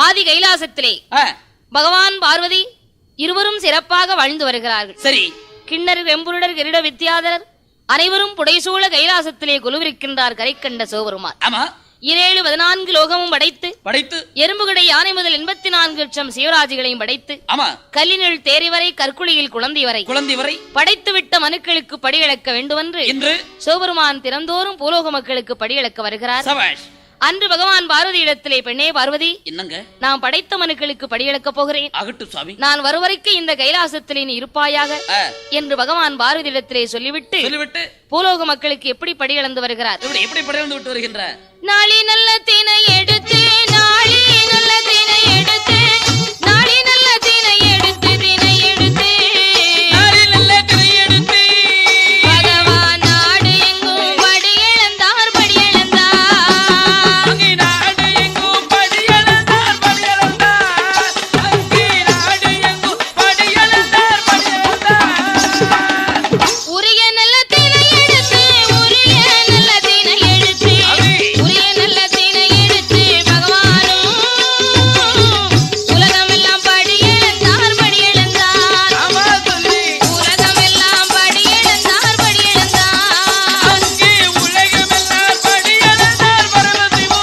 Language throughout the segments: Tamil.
ஆதி கைலாசத்திலே பகவான் பார்வதி இருவரும் சிறப்பாக வாழ்ந்து வருகிறார்கள். சரி, கிண்ணர், வெம்புருடர், கிரீட வித்யாதரர் அனைவரும் புடைசூழ கைலாசத்திலே குலுவிருக்கின்றார் கரை கண்ட சிவபெருமான். 7 14 லோகமும் படைத்து எறும்புகடை யானை முதல் 84 லட்சம் சிவராஜிகளையும் படைத்து கல்லினில் தேரி வரை கற்குழியில் குழந்தை வரை படைத்து விட்ட மனுக்களுக்கு படியளக்க வேண்டுமென்று சிவபெருமான் தினந்தோறும் பூலோக மக்களுக்கு படியளக்க வருகிறார். அன்று பகவான் பார்வதி இடத்திலே, பெண்ணே பார்வதி, என்னங்க நான் படைத்த மனுக்களுக்கு படியளக்க போகிறேன், நான் வருவரைக்கு இந்த கைலாசத்திலே நீ இருப்பாயாக என்று பகவான் பார்வதி இடத்திலே சொல்லிவிட்டு பூலோக மக்களுக்கு எப்படி படியளந்து வருகிறார்? எப்படி படியளந்து விட்டு வருகின்றார்? நாளி நல்ல தினை எடுத்து, நாளி நல்ல தினை எடுத்து, நாளி நல்ல தினை எடுத்து, தினை எடுத்து, நாளி நல்ல தினை எடுத்து, பகவான் நாடு எங்கும் படியளந்தார் படியளந்தார், அங்கே நாடு எங்கும் படியளந்தார் படியளந்தார், அங்கே நாடு எங்கும் படியளந்தார் படியளந்தார். உரிய நல்ல தினை எடுத்து, உரிய நல்ல தினை எடுத்து, உரிய நல்ல தினை எடுத்து, பகவானும் உலகமெல்லாம் படியளந்தார் படியளந்தார், ஆமா சொல்லி, உலகமெல்லாம் படியளந்தார் படியளந்தார், அங்கே உலகமெல்லாம் படியளந்தார் பரமசிவோ,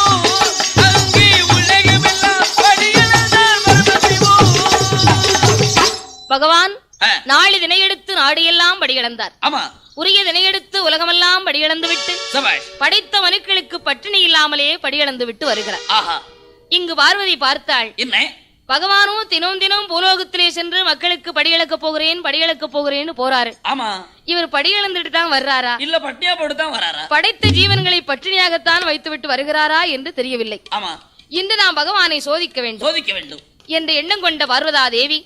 அங்கே உலகமெல்லாம் படியளந்தார் பரமசிவோ. பகவான் நாளை தினையெடுத்து நாடியெல்லாம் படியளந்தார். ஆமா, உரிய தினையெடுத்து உலகமெல்லாம் படியளந்து விட்டு படைத்த மனுக்களுக்கு பட்டினி இல்லாமலே படியளந்து விட்டு வருகிறார். இங்கு பார்வதி பார்த்தாள், என்ன பகவானும் தினம் தினம் பூலோகத்திலே சென்று மக்களுக்கு படியளக்க போகிறேன்னு போறாரு. ஆமா, இவர் படியளந்துட்டு தான் வர்றாரா, இல்ல பட்டினியா போட்டு தான் வராரா? படைத்த ஜீவன்களை பட்டினியாகத்தான் வைத்துவிட்டு வருகிறாரா என்று தெரியவில்லை. ஆமா, இன்று நாம் பகவானை சோதிக்க வேண்டும் என்ற எண்ணம் கொண்ட பார்வதா தேவி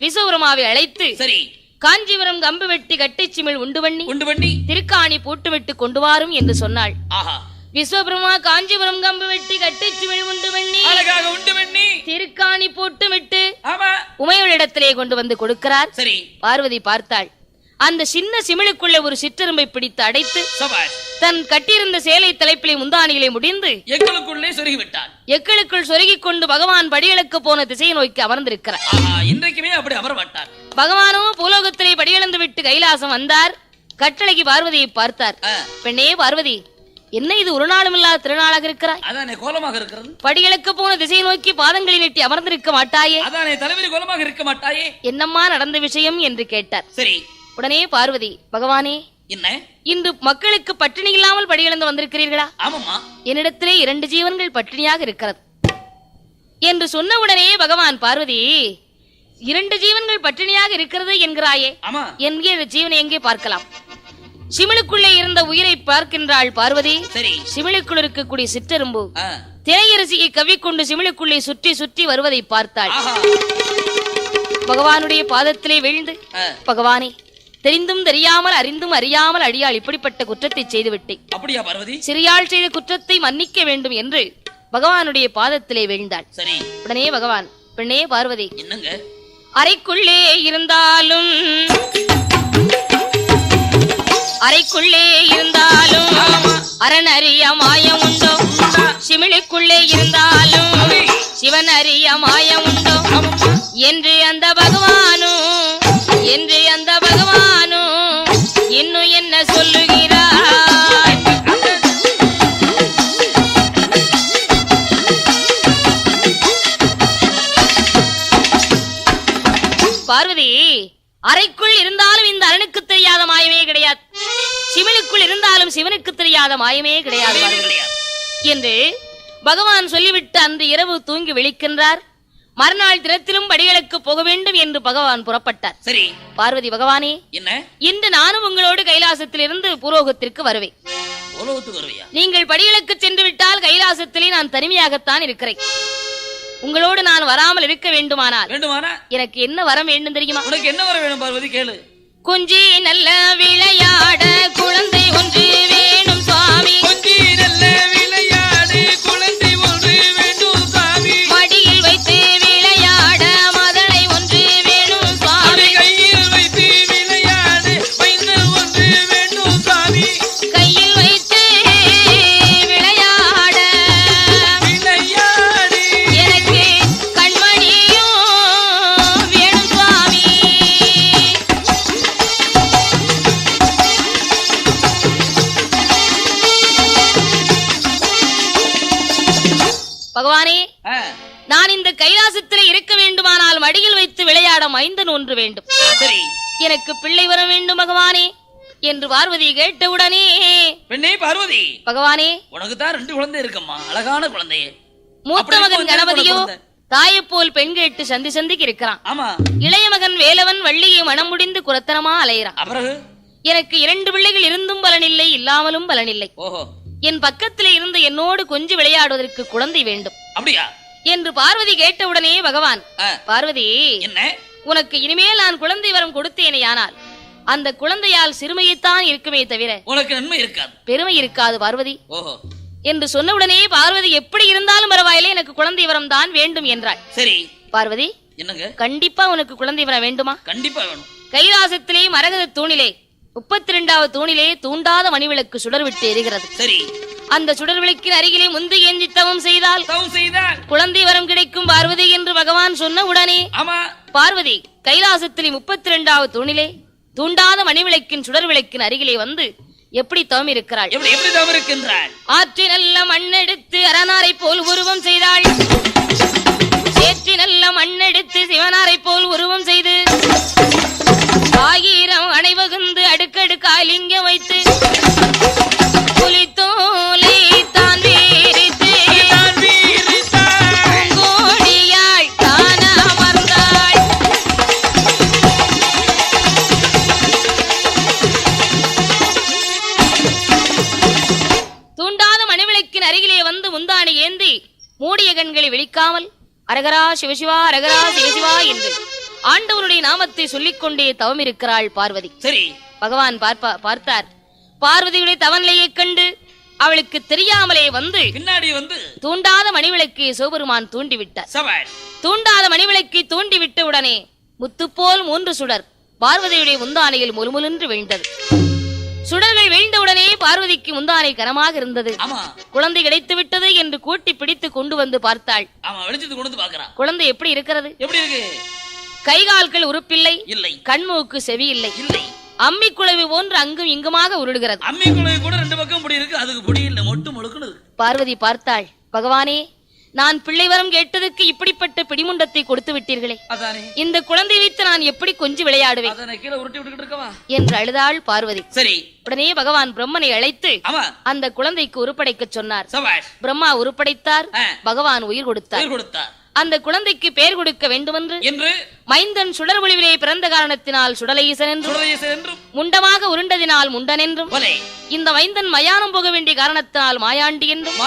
விஸ்வபெருமாவை அழைத்து, சரி, காஞ்சிபுரம் கம்பு வெட்டி கட்டைச்சிமிழ் உண்டு பண்ணி திருக்காணி போட்டுவிட்டு கொண்டு வாரும் என்று சொன்னாள். விஸ்வபிரமா காஞ்சிபுரம் கம்பு வெட்டி கட்டைச்சிமிழ் உண்டு பண்ணி திருக்காணி போட்டு விட்டு உமையவளிடத்திலே கொண்டு வந்து கொடுக்கிறார். சரி, பார்வதி பார்த்தாள், அந்த சின்ன சிமிழுக்குள்ள ஒரு சிற்றெரும்பை பிடித்து அடைத்து தன் கட்டியிருந்த சேலை தலைப்பிலே முந்தானியிலே முடிந்து எக்களுக்குள் சொருகிக் கொண்டு பகவான் படியளக்க போன திசையை நோக்கி அமர்ந்திருக்கிறார். இன்றைக்குமே அப்படி அமர மாட்டார். பகவானோ பூலோகத்திலே படியளந்து விட்டு கைலாசம் வந்தார். கட்டளைக்கு பார்வதியை பார்த்தார். பெண்ணே பார்வதி, என்ன இது ஒரு நாளும் இல்லாத திருநாளாக இருக்கிறாய்? அதானே கோலமாக இருக்கிறது. படியளக்க போன திசையை நோக்கி பாதங்களை நீட்டி அமர்ந்திருக்க மாட்டாயே? அதானே தலைவரி கோலமாக இருக்க மாட்டாயே? என்னம்மா நடந்த விஷயம் என்று கேட்டார். சரி, உடனே பார்வதி, பகவானே, என்ன இன்று மக்களுக்கு பட்டினி இல்லாமல் படியளந்து வந்திருக்கிறீர்களா? ஆமாம்மா, என்னிடத்திலே 2 ஜீவன்கள் பட்டினியாக இருக்கிறது என்று சொன்ன உடனே பகவான், பார்வதி, 2 ஜீவன்கள் பட்டினியாக இருக்கிறது என்கிறாயே, என்கிற ஜீவனை எங்கே பார்க்கலாம்? சிமிழுக்குள்ளே இருந்த உயிரை பார்க்கின்றாள் பார்வதி. சரி, சிமிழுக்குள் இருக்கக்கூடிய சிற்றெரும்பு திரையரசியை கவ்விக்கொண்டு சிமிழுக்குள்ளே சுற்றி சுற்றி வருவதை பார்த்தாள். பகவானுடைய பாதத்திலே விழுந்து, பகவானே, தெரிந்தும் தெரியாமல் அறிந்தும் அறியாமல் அடியாள் இப்படிப்பட்ட குற்றத்தை செய்துவிட்டேன். அப்படியா பார்வதி? சிறியாள் செய்த குற்றத்தை மன்னிக்க வேண்டும் என்று பகவானுடைய பாதத்திலே விழுந்தாள். சரி, உடனே பகவான், பெண்ணே பார்வதி, என்னங்க அறைக்குள்ளே இருந்தாலும் அரண் அறிய மாயம் உண்டோ, சிமிழுக்குள்ளே இருந்தாலும் சிவன் அறிய மாயம் உண்டோ என்று அந்த பகவானும் இன்னும் என்ன சொல்லுகிறார்? பார்வதி, அறைக்குள் இருந்தாலும் இந்த அரணுக்கு தெரியாத மாயமே கிடையாது, சிவனுக்குள் இருந்தாலும் சிவனுக்கு தெரியாத மாயமே கிடையாது என்று பகவான் சொல்லிவிட்டு அன்று இரவு தூங்கி விழிக்கின்றார். மறுநாள் தினத்திலும் படிகளுக்கு போக வேண்டும் என்று பகவான் புறப்பட்டார். சரி பார்வதி, பகவானே, என்ன இன்று நானும் உங்களோடு கைலாசத்திலிருந்து பூலோகத்திற்கு வருவேன். நீங்கள் படிகளுக்கு சென்று விட்டால் கைலாசத்திலே நான் தனிமையாகத்தான் இருக்கிறேன். உங்களோடு நான் வராமல் இருக்க வேண்டுமானால் எனக்கு என்ன வரம் வேண்டும் தெரியுமா? உனக்கு என்ன வரம் வேணும் பார்வதி? கேளு. குஞ்சி நல்ல விளையாட குழந்தை ஒன்று வேணும் சுவாமி. குஞ்சி நல்ல விளையாட குழந்தை ஒன்று வேண்டும் சுவாமி. மடியில் வைத்து விளையாட மதனை ஒன்று வேணும் சுவாமி. கையில் வைத்து விளையாட மைந்தன் ஒன்று வேண்டும் சுவாமி. கையில் வைத்து விளையாட எனக்கு கண்மணியும் வேணும் சுவாமி. பகவானே, நான் இந்த கைலாசத்தில் இருக்க வேண்டுமானால் மடியில் வைத்து விளையாட மைந்தன் ஒன்று வேண்டும். சரி, எனக்கு பிள்ளை வர வேண்டும் பகவானே என்று பார்வதி கேட்டவுடனே, பெண்ணே பார்வதி, பகவானே, உனக்கு தான் 2 குழந்தை இருக்கம்மா, அழகான குழந்தையே. மூத்த மகன் கணபதியோ தாயை போல் பெண் கேட்டு சந்தி சந்திக்கு இருக்கிறான். ஆமா. இளைய மகன் வேலவன் வள்ளியை மனம் முடிந்து குரத்தனமா அலையிறான். எனக்கு 2 பிள்ளைகள் இருந்தும் பலனில்லை, இல்லாமலும் பலனில்லை. என் பக்கத்திலே இருந்து என்னோடு கொஞ்சம் விளையாடுவதற்கு குழந்தை வேண்டும். அப்படியா என்று பார்வதி கேட்டவுடனே பகவான், பார்வதி, என்ன உனக்கு இனிமேல் நான் குழந்தை வரம் கொடுத்தேனேயானால் அந்த குழந்தையால் சிறுமையைத்தான் இருக்குமே தவிர உனக்கு நன்மை இருக்காது, பெருமை இருக்காது பார்வதி என்று சொன்னவுடனே பார்வதி, எப்படி இருந்தாலும் பரவாயில்லை, எனக்கு குழந்தை வரம் தான் வேண்டும் என்றாள். சரி பார்வதி, என்னங்க, கண்டிப்பா உனக்கு குழந்தை வரம் வேண்டுமா? கண்டிப்பா வேணும். கைலாசத்திலே மரகத தூணிலே 32வது தூணிலே தூண்டாத மணிவிளக்கு சுடர் விட்டு எரிகிறது. சரி, அந்த சுடர் விளக்கின் அருகிலே முந்தி ஏந்தி தவம் செய்தால் குழந்தை வரம் கிடைக்கும் பார்வதி என்று பகவான் சொன்ன உடனே பார்வதி கைலாசத்திலே 32வது தூணிலே தூண்டாத மணிவிளக்கின் சுடர் விளக்கின் அருகிலே வந்து எப்படி தவம் இருக்கிறாள்? எப்படி தவம் இருக்கின்றாள்? ஆற்றி நல்ல மண்ணெடுத்து அரணாரை போல் உருவம் செய்தாள். சேற்றி நல்ல மண்ணெடுத்து சிவனாரை போல் உருவம் செய்து 1000 அணைவகுந்து அடுக்கடுக்காய் லிங்கம் வைத்து புலித்தோலை தான் வீரித்து பூங்கோடியாள் தான அமர்ந்தாள். தூண்டாத மணிவிளக்கின் அருகிலே வந்து முந்தானை ஏந்தி மூடிய கண்களை விழிக்காமல் அரகரா சிவசிவா அரகரா சிவசிவா என்று ஆண்டவருடைய நாமத்தை சொல்லிக்கொண்டே தவம் இருக்கிறாள் பார்வதி. சரி, பகவான் பார்த்தார். பார்வதியுடைய தவநிலையை கண்டு அவளுக்கு தெரியாமலே வந்து பின்னாடி வந்து தூண்டாத மணிவிளக்கை சிவபெருமான் தூண்டிவிட்டார். தூண்டாத மணிவிளக்கை தூண்டிவிட்ட உடனே முத்துப்போல் 3 சுடர் பார்வதியுடைய முந்தானையில் முழுமுழுன்று வீழ்ந்தது. சுடர்கள் வீழ்ந்தவுடனே பார்வதிக்கு முந்தானை கனமாக இருந்தது. குழந்தை கிடைத்து விட்டது என்று கூட்டி பிடித்து கொண்டு வந்து பார்த்தாள். குழந்தை எப்படி இருக்கிறது? கைகால்கள் உறுப்பில்லை, கண்மூக்கு செவி இல்லை, அம்மி குழவி போன்று அங்கும் இங்குமாக உருடுகிறது. அம்மி குழவி கூட 2 பக்கம் பொடி இருக்கு, அதுக்கு பொடி இல்ல, மொட்டு முழுக்குது. பார்வதி பார்த்தாள், பகவானே, நான் பிள்ளை வரம் கேட்டதுக்கு இப்படிப்பட்ட பிடிமுண்டத்தை கொடுத்து விட்டீர்களே, இந்த குழந்தை வைத்து நான் எப்படி கொஞ்சம் விளையாடுவேன் என்று அழுதாள் பார்வதி. சரி, உடனே பகவான் பிரம்மனை அழைத்து அந்த குழந்தைக்கு உருப்படைக்க சொன்னார். பிரம்மா உருப்படைத்தார், பகவான் உயிர் கொடுத்தார். அந்த குழந்தைக்கு பெயர் கொடுக்க வேண்டுமென்று மைந்தன் சுடர் ஒளிவிலே பிறந்த காரணத்தினால் சுடலையீசன் என்றும் முண்டமாக உருண்டதினால் முண்டன் என்றும் இந்த மைந்தன் மயானம் போக வேண்டிய காரணத்தினால் மாயாண்டி என்றும்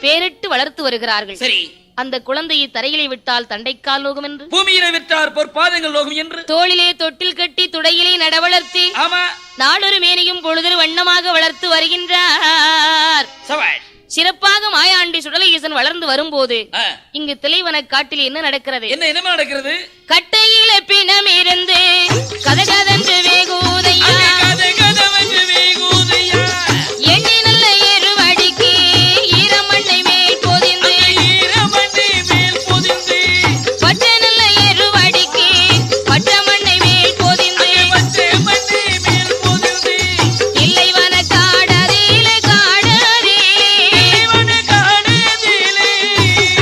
பேரிட்டு வளர்த்து வருகிறார்கள். சரி, அந்த குழந்தையை தரையிலே விட்டால் தண்டைக்கால் லோகம் என்று, பூமியிலே விட்டார் பொற்பாதங்கள் லோகம் என்று, தோளிலே தொட்டில் கட்டி துடையிலே நடவளர்த்தி நாளொரு மேனியும் பொழுதொரு வண்ணமாக வளர்த்து வருகின்றார். சிறப்பாக மாயாண்டி சுடலையீசன் வளர்ந்து வரும்போது இங்கு திளைவன காட்டில் என்ன நடக்கிறது? என்ன நடக்கிறது? கட்டையில பிணம் இருந்து கதகதென்று வேகூதையா, எண்ணி நல்ல எருவடிக்கு ஈரமண்ணை மேல் பொதிந்து, பச்சை நல்ல எருவடிக்கு பச்சை மண்ணை மேல் பொதிந்து, இல்லை வன காடதிலே காடதி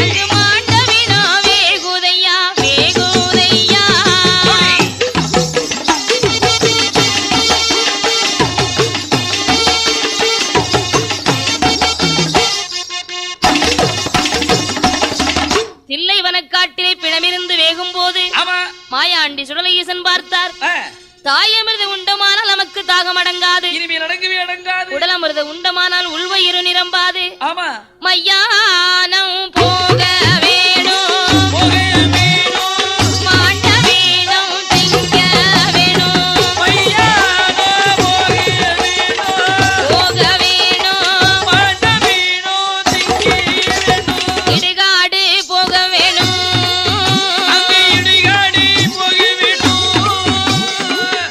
அங்கு மாண்டவினோ வேகுதையா வேகுதையா. வேகும் போது மாயாண்டி சுடலை ஈசன் பார்த்தார். தாயமிருது உண்டமானால் நமக்கு தாகம் அடங்காது, உடலமிருது உண்டமானால் உள்வயிறு நிரம்பாது. மையானம் போக வேணும், மாண்ட வேணும், திங்க வேணும், போக வேணும், இடுகாடு போக வேணும்,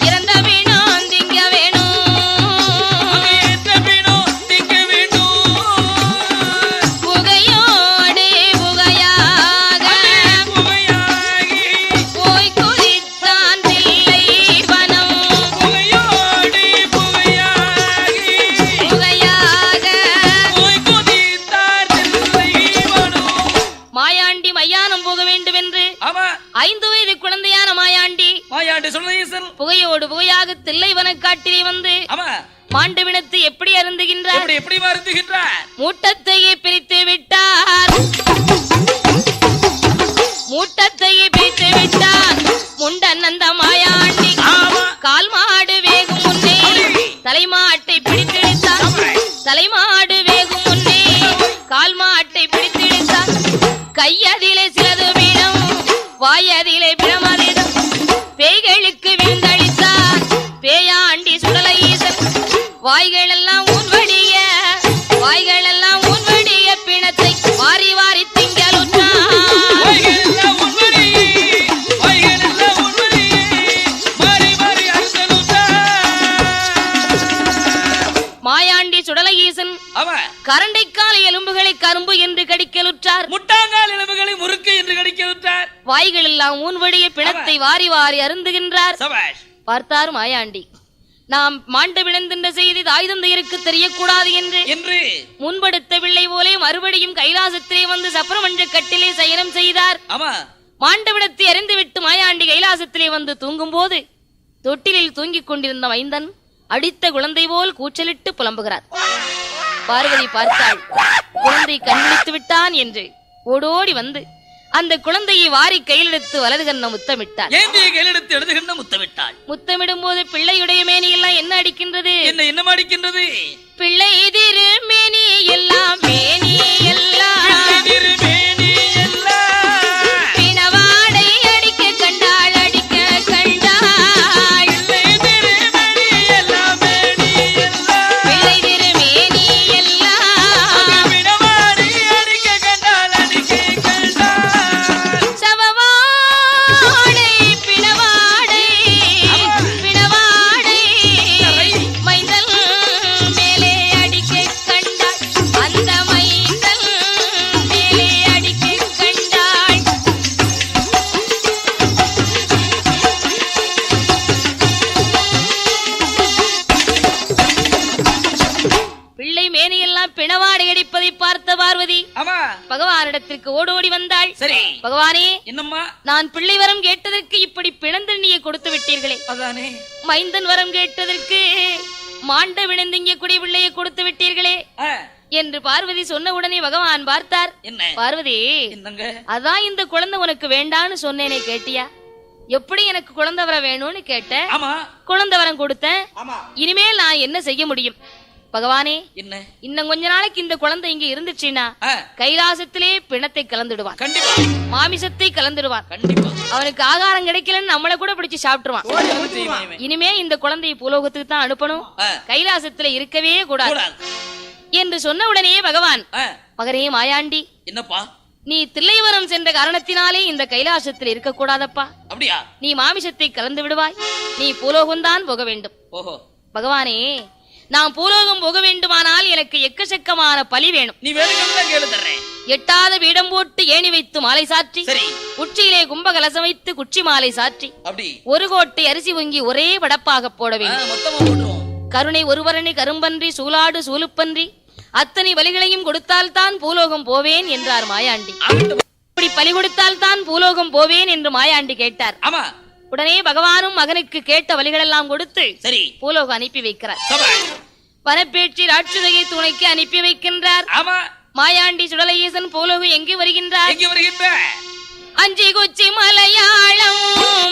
இறந்த வேணும், திங்க வேணும், புகையோடு புகையாக போய் குதித்தான் தில்லை வனம், புகையாக மாயாண்டி மையானம் போக வேண்டும் என்று 5 வயது குழந்தையான மாயாண்டி புகையோடு புகையாக தில்லை வனக்காட்டிலே வந்து மாண்டவினத்தை எப்படி அருந்துகின்றார்? மூட்டத்தையே பிரித்து விட்டார், மூட்டத்தையே பிரித்து விட்டார். முண்டன் அந்த மாயாண்டி கால் மாடு வேகும் முன்னே தலைமாட்டை பிடித்திழுத்தார், தலைமாடு வேகும் முன்னே கால் மாட்டை பிடித்திழுத்தார். கையதிலே சிலது வீணம், வாயதிலே பிரமதிடம், பேய்களுக்கு விருந்தளித்தார் பேயாண்டி சுடலை ஈசன். வாய்களெல்லாம் உன்வடிய, வாய்களெல்லாம் உன்வடிய பிணத்தை வாரி வாரி திங்களுற்றார். மாயாண்டி சுடலை ஈசன் கரண்டைக்கால எலும்புகளை கரும்பு என்று கடிக்கலுற்றார், முட்டாங்கால் எலும்புகளை முறுக்கு என்று கடிக்கலுற்றார். வாய்களெல்லாம் ஊன்வடிய பிணத்தை வாரி வாரி அருந்துகின்றார். பார்த்தார் மாயாண்டி, நாம் மாண்டு விழுந்தின்ற செய்தி தாய் தந்தையருக்கு தெரியக்கூடாது என்று முன்படுத்த பிள்ளை போலே மறுபடியும் கைலாசத்திலே வந்து சப்பரமன்ற கட்டிலே சயனம் செய்தார். மாண்டவிடத்தை அறிந்துவிட்டு மாயாண்டி கைலாசத்திலே வந்து தூங்கும் போது தொட்டிலில் தூங்கிக் கொண்டிருந்த மைந்தன் அடித்த குழந்தை போல் கூச்சலிட்டு புலம்புகிறார். பார்வதி பார்த்தாள், குழந்தை கண்விழித்து விட்டான் என்று ஓடோடி வந்து அந்த குழந்தையை வாரி கையிலெடுத்து வலது கண்ண முத்தமிட்டாள். முத்தமிடும் போது பிள்ளையுடைய மேனி எல்லாம் என்ன அடிக்கின்றது? என்ன அடிக்கின்றது? பிள்ளை திருமேனி எல்லாம் மேனி எல்லாம் பிணவாடை அடிக்க கண்டாள், அடிக்க கண்டாள். பிள்ளை திருமேனி எல்லாம் சவவாடை பிணவாடை பிணவாடை மைந்தல் மேலே அடிக்க கண்டாள், அந்த மைந்தல் மேலே அடிக்க கண்டாள். பிள்ளை மேனியெல்லாம் பிணவாடை அடிப்பதை பார்த்த பார்வதி பகவானிடத்திற்கு ஓடோடி வந்தாள். சரி பகவானே, என்னம்மா நான் பிள்ளை வரம் கேட்டதற்கு இப்படி பிணந்தண்ணியை கொடுத்து விட்டீர்களே, அதானே மைந்தன் வரம் கேட்டதற்கு மாண்ட விழுந்திங்க குடி பிள்ளையை கொடுத்து விட்டீர்களே என்று பார்வதி சொன்ன உடனே பகவான் பார்த்தார். என்ன பார்வதி, என்னங்க அதான் இந்த குழந்தை உனக்கு வேண்டான்னு சொன்னேனே, கேட்டியா? எப்படி எனக்கு குழந்தை வரம் வேணும்னு கேட்ட, குழந்தை வரம் கொடுத்தேன். இனிமேல் நான் என்ன செய்ய முடியும்? பகவானே, என்ன இன்னும் கொஞ்ச நாளைக்கு இந்த குழந்தை இங்க இருந்துச்சுன்னா கைலாசத்திலே பிணத்தை கலந்துடுவான், மாமிசத்தை கலந்துடுவான். அவனுக்கு ஆகாரம் கிடைக்கலன்னு நம்மள கூட பிடிச்சு சாப்பிட்டுருவான். இனிமே இந்த குழந்தையை பூலோகத்துக்கு தான் அனுப்பணும், கைலாசத்துல இருக்கவே கூடாது என்று சொன்ன உடனே பகவான், மகனே மாயாண்டி, என்னப்பா நீ தில்லைவரம் சென்ற காரணத்தினாலே இந்த கைலாசத்தில் இருக்க கூடாதப்பா. அப்படியா? நீ மாமிசத்தை கலந்து விடுவாய், நீ பூலோகம்தான் போக வேண்டும். பகவானே, நான் பூலோகம் போக வேண்டுமானால் எனக்கு எக்கச்சக்கமான பலி வேணும். நீ வேறு எட்டாத பீடம் போட்டு ஏணி வைத்து மாலை சாற்றி, உச்சியிலே கும்பகலசம் வைத்து குச்சி மாலை சாற்றி, ஒரு கோட்டை அரிசி வங்கி ஒரே படப்பாக போட வேண்டும். கருணை ஒருவரணி கரும்பன்றி சூலாடு சூலுப்பன்றி அத்தனை பலிகளையும் கொடுத்தால் தான் பூலோகம் போவேன் என்றார் மாயாண்டி. இப்படி பலி கொடுத்தால் தான் பூலோகம் போவேன் என்று மாயாண்டி கேட்டார். உடனே பகவானும் மகனுக்கு கேட்ட வழிகளெல்லாம் கொடுத்து பூலோகம் அனுப்பி வைக்கிறார். வனப்பேற்றி ராட்சதையை துணைக்கு அனுப்பி வைக்கின்றார். மாயாண்டி சுடலை ஈசன் பூலோகம் எங்கே வருகின்றார்? அஞ்சி குச்சி மலையாளம்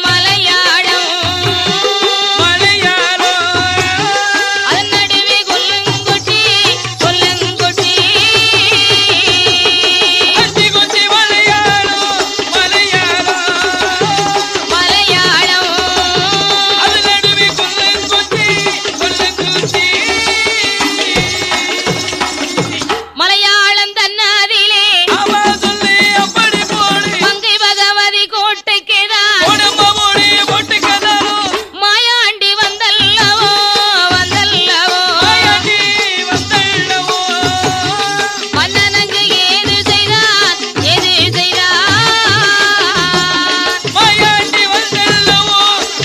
மலையாளம் அதன் நடுவே கொல்லங்குட்டி கொல்லங்குட்டி அஞ்சி குச்சி மலையாளம் மலையாளம் அது நடுவே கொல்லங்குட்டி மலையாளம் தன்னாதிலே ஆமா சொல்லி அப்படி போடு மங்கை பகவதி கோட்டைக்குதான் உடம்ப போடு போட்டுக்கதானோ மாயாண்டி வந்தல்லவோ வந்தல்லவோ மாயாண்டி வந்தல்லவோ மன்னனங்கு ஏது செய்தான் ஏது செய்தான் மாயாண்டி வந்தல்லவோ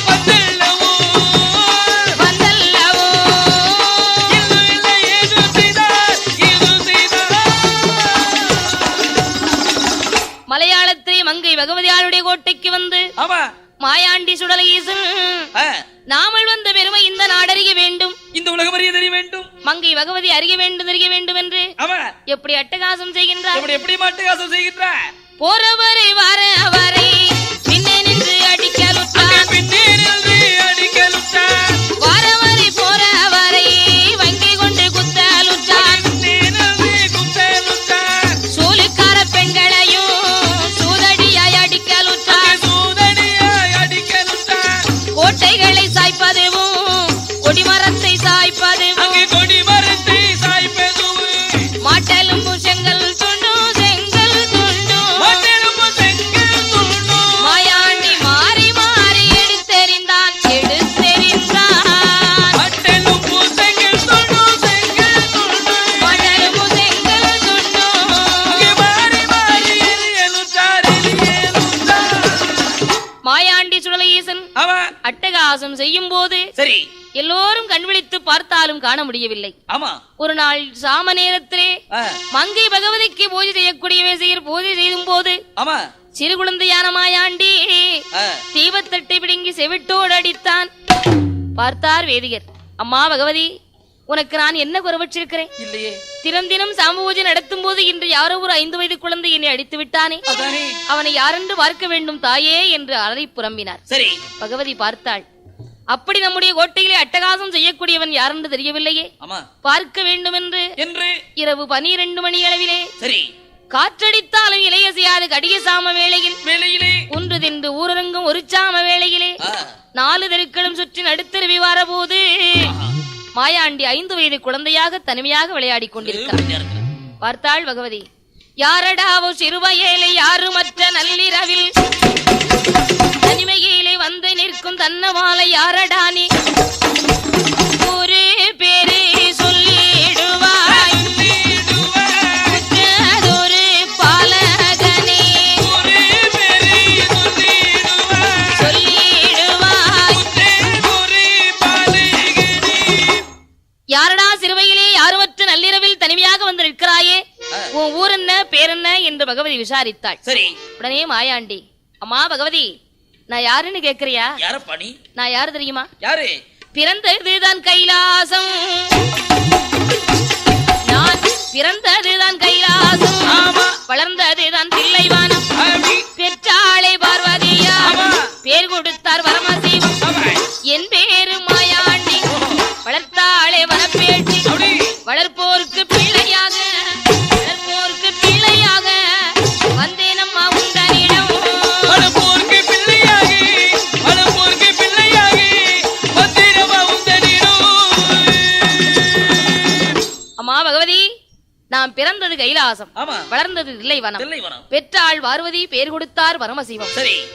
வந்தல்லவோ வந்தல்லவோ இல்லை இல்லை ஏது செய்தார் ஏது செய்தார் மலையாளத்திலே மங்கை பகவதியாருடைய கோட்டைக்கு வந்து ஆமா மாயாண்டி சுடல ஈசன் நாமல் வந்த பெருமை இந்த நாடறிய வேண்டும் இந்த உலகம் அறிய தெரிய வேண்டும் மங்கை பகவதி அறிய வேண்டும் தெரிய வேண்டும் என்று ஆமா எப்படி அட்டகாசம் செய்கின்றார் எப்படி மாட்டுகாசம் செய்கின்ற போறவரை வரவரை பின்னே நின்று அடிக்கலுத்தான் பின்னே நின்று அடிக்கலுத்தான் வரவரை போறவரை வங்கி கொண்டு குத்தலுத்தான் பின்னே நின்று குத்தலுத்தான் சூலுக்கார பெண்களையும் சூதடியாய் அடிக்கலுத்தான் சூதடியாய் அடிக்கலுத்தான் கோட்டைகளை சாய்ப்பதுவும் கொடிமரத்தை சாய்ப்பதுவும் அங்கே கொடி மரத்தை சாய்ப்பதுவும் மாட்டெலும்பு செங்கல் துண்டும் செங்கல் துண்டும் மட்டெலும்பு செங்கல் துண்டும் மாயாண்டி மாறி மாறி எடுத்தெறிந்தான் எடுத்தெறிந்தான் மட்டெலும்பு செங்கல் துண்டும் செங்கல் துண்டும் மாட்டெலும்பு செங்கல் துண்டும் அங்கே மாறி மாறி எரியலுத்தார் மாயாண்டி சுடல ஈசன் ஆமா அட்டகாசம் செய்யும் போது சரி எல்லோரும் கண்விழித்து பார்த்தாலும் காண முடியவில்லை ஆமா ஒரு நாள் சாம நேரத்திலே மங்கை பகவதிக்கு பூஜை செய்யக்கூடிய பூஜை செய்யும் போது ஆமா சிறு குழந்தையான மாயாண்டி தீபத்தட்டை பிடுங்கி செவிட்டோடு அடித்தான். பார்த்தார் வேதிகர், அம்மா பகவதி, உனக்கு நான் என்ன குறைவற்றிருக்கிறேன்? இல்லையே. தினம் தினம் சாம பூஜை நடத்தும் போது இன்று யாரோ ஒரு 5 வயது குழந்தை என்னை அடித்து விட்டானே, அவனை யாரென்று பார்க்க வேண்டும் தாயே என்று அலறி புலம்பினார். சரி, பகவதி பார்த்தாள். அப்படி நம்முடைய கோட்டையிலே அட்டகாசம் செய்யக்கூடியவன் யாரென்று தெரியவில்லையே, பார்க்க வேண்டும் என்று இரவு 12 மணி அளவிலே சரி காற்றடித்தாலும் இலைய செய்யாது கடிய சாம வேளையிலே ஒன்று தின்று ஊரரங்கும் ஒரு சாம வேளையிலே 4 தெருக்களும் சுற்றி நடுத்தருவி வாரபோது மாயாண்டி 5 வயது குழந்தையாக தனிமையாக விளையாடி கொண்டிருக்கிறார். பார்த்தாள் பகவதி. யாரடாவோ சிறுவயேலை யாருமற்ற நள்ளிரவில் தனிமையிலே வந்து நிற்கும் தன்னவாலை யாரடானி ஒரு பேரு சொல்லிடுவாய் ஒரு பாலகனே சொல்லிடுவாய். யாரடா சிறுவையிலே யாருமற்ற நள்ளிரவில் தனிமையாக வந்து நிற்கிறாயே, உன் ஊர் என்ன பேர் என்ன என்று பகவதி விசாரித்தாள். சரி, உடனே மாயாண்டி, அம்மா பகவதி, நான் யாருன்னு கேக்குறியா? நான் யாரு தெரியுமா? யாரு? பிறந்ததுதான் கைலாசம், நான் பிறந்ததுதான் கைலாசம், வளர்ந்ததுதான் தில்லைவானம், பெற்றாளே பார்வதியா, பேர் கொடுத்தார் பரமசிவம், என் பேரு மாயாண்டி, வளர்த்தாளே வனப்பேட்டி, வளர்ப்போருக்கு பிள்ளையாக வந்தேன் அம்மா உண்டனிடம். அம்மா பகவதி, நான் பிறந்தது கைலாசம், வளர்ந்தது தில்லைவனம், பெற்றாள் பார்வதி, பேர் கொடுத்தார் பரமசிவம்.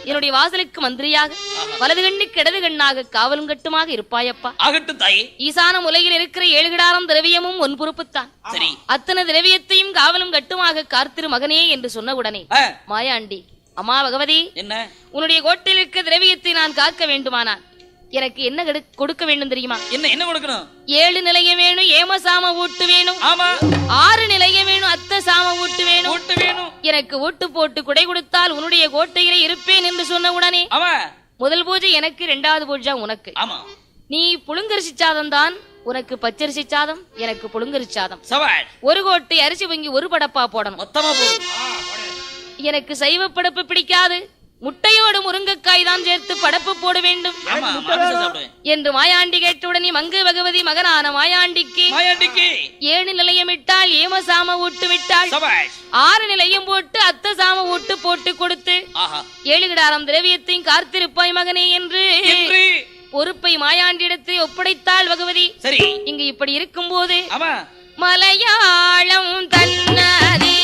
என்னுடைய வாசலுக்கு மந்திரியாக வலது கண்ணுக்கு இடது கண்ணாக காவலும் கட்டுமாக இருப்பாயப்பா. ஈசான உலகில் இருக்கிற 7 கிடாரம் திரவியமும் ஒன் பொறுப்புத்தான். அத்தனை திரவியத்தையும் காவலும் கட்டுமாக காத்திரு மகனே என்று சொன்னவுடனே மாயாண்டி, அம்மா பகவதி, உன்னுடைய கோட்டையில் இருக்க திரவியத்தை நான் காக்க வேண்டுமானால் எனக்கு என்ன கொடுக்க வேண்டும் தெரியுமா? என்ன கொடுக்கணும்? 7 நிலைய வேணும், ஏமசாம ஊட்டு வேணும், 6 நிலைய வேணும், அத்த சாம ஊட்டு வேணும். எனக்கு ஊட்டு போட்டு குடை கொடுத்தால் உன்னுடைய கோட்டையிலே இருப்பேன் என்று சொன்ன உடனே முதல் பூஜை எனக்கு, 2வது பூஜை உனக்கு. நீ புழுங்கரிசி சாதம் தான், உனக்கு பச்சரிசி சாதம், எனக்கு புழுங்கரிசி சாதம். ஒரு கோட்டை அரிசி வங்கி ஒரு படப்பா போடணும். எனக்கு சைவ படப்பு பிடிக்காது, முட்டையோடு முருங்கைக்காய் தான் சேர்த்து படப்பு போட வேண்டும் என்று மாயாண்டி கேட்டவுடனே மங்கு பகவதி மகனான மாயாண்டிக்கு 7 நிலையமிட்டால் ஏமசாம ஊட்டு விட்டாள். 6 நிலையம் போட்டு அத்த சாம ஊட்டு போட்டு கொடுத்து 7 கிடாரம் திரவியத்தையும் காத்திருப்பாய் மகனே என்று பொறுப்பை மாயாண்டிடத்தை ஒப்படைத்தாள் பகவதி. சரி, இங்கு இப்படி இருக்கும் போது மலையாளம் தன்னதிலே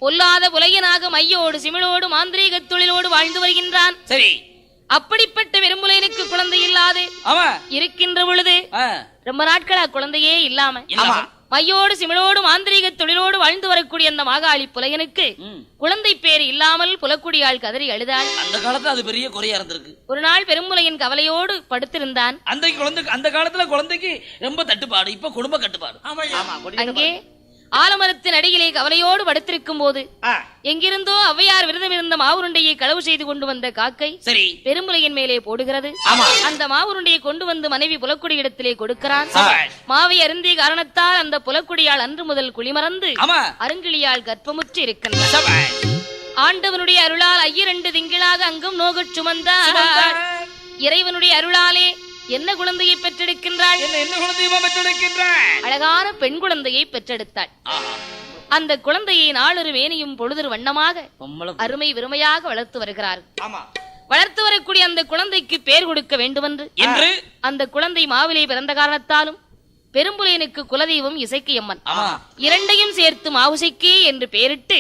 பொல்லாத புலையனாக மையோடு சிமிழோடு மாந்திரீக தொழிலோடு வாழ்ந்து வருகின்றான். சரி, அப்படிப்பட்ட பெரும்புலையனுக்கு குழந்தை இல்லாது இருக்கின்ற பொழுது ரொம்ப நாட்களா குழந்தையே இல்லாம மையோடு சிமிழோடு மாந்திரீக தொழிலோடு வாழ்ந்து வரக்கூடிய அந்த மாகாளி புலையனுக்கு குழந்தை பேர் இல்லாமல் புலக்குடியாள் கதறி அழுதாள். அந்த காலத்துல அது பெரிய குறையா இருந்திருக்கு. ஒரு நாள் பெரும்புலையன் கவலையோடு படுத்திருந்தான். அந்த காலத்துல குழந்தைக்கு ரொம்ப தட்டுப்பாடு, இப்ப குடும்ப கட்டுப்பாடு. அங்கே ஆலமரத்தின் அடியிலே கவலையோடு படுத்திருக்கும் போது எங்கிருந்தோ ஔவையார் விரதம் இருந்த மாவுருண்டையை களவு செய்து கொண்டு வந்த காக்கை சரி பெரும்புலையின் மேலே போடுகிறது. அந்த மாவுருண்டையை கொண்டு வந்து மனைவி புலக்குடி இடத்திலே கொடுக்கிறான். மாவை அருந்திய காரணத்தால் அந்த புலக்குடியால் அன்று முதல் குளிமறந்து அருங்கிளியால் கர்ப்பமுற்று இருக்கின்றார். ஆண்டவனுடைய அருளால் 2 திங்களாக அங்கும் நோகச் சுமந்தார். இறைவனுடைய அருளாலே என்ன குழந்தையை பெற்றெடுக்கின்றாள்? அழகான பெண் குழந்தையை பெற்றெடுத்தாள். அந்த குழந்தையை நாளொரு மேனியும் பொழுதொரு வண்ணமாக அருமை விருமையாக வளர்த்து வருகிறார். வளர்த்து வரக்கூடிய அந்த குழந்தைக்கு பேர் கொடுக்க வேண்டுமென்று அந்த குழந்தை மாவிலே பிறந்த காரணத்தாலும் பெரும்புலையனுக்கு குலதெய்வம் இசைக்கியம்மன், 2ஐயும் சேர்த்து மாவுசைக்கி என்று பெயரிட்டு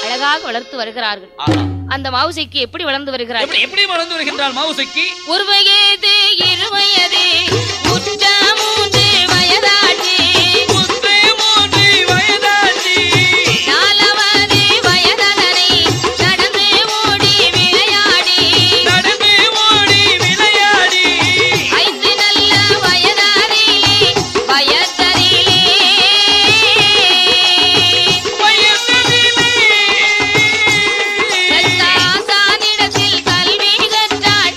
அழகாக வளர்த்து வருகிறார்கள். அந்த மாவுசைக்கு எப்படி வளர்ந்து வருகிறார்? எப்படி வளர்ந்து வருகின்றாள் மாவுசைக்கு? ஒரு வயது 2 வயது உற்ற 3 வயதாச்சு 4வது வயதனை நடந்து ஓடி விளையாடி 5 நல்ல வயதாரிலே வயதரிலே சானிடத்தில் கல்வி கற்றாள்.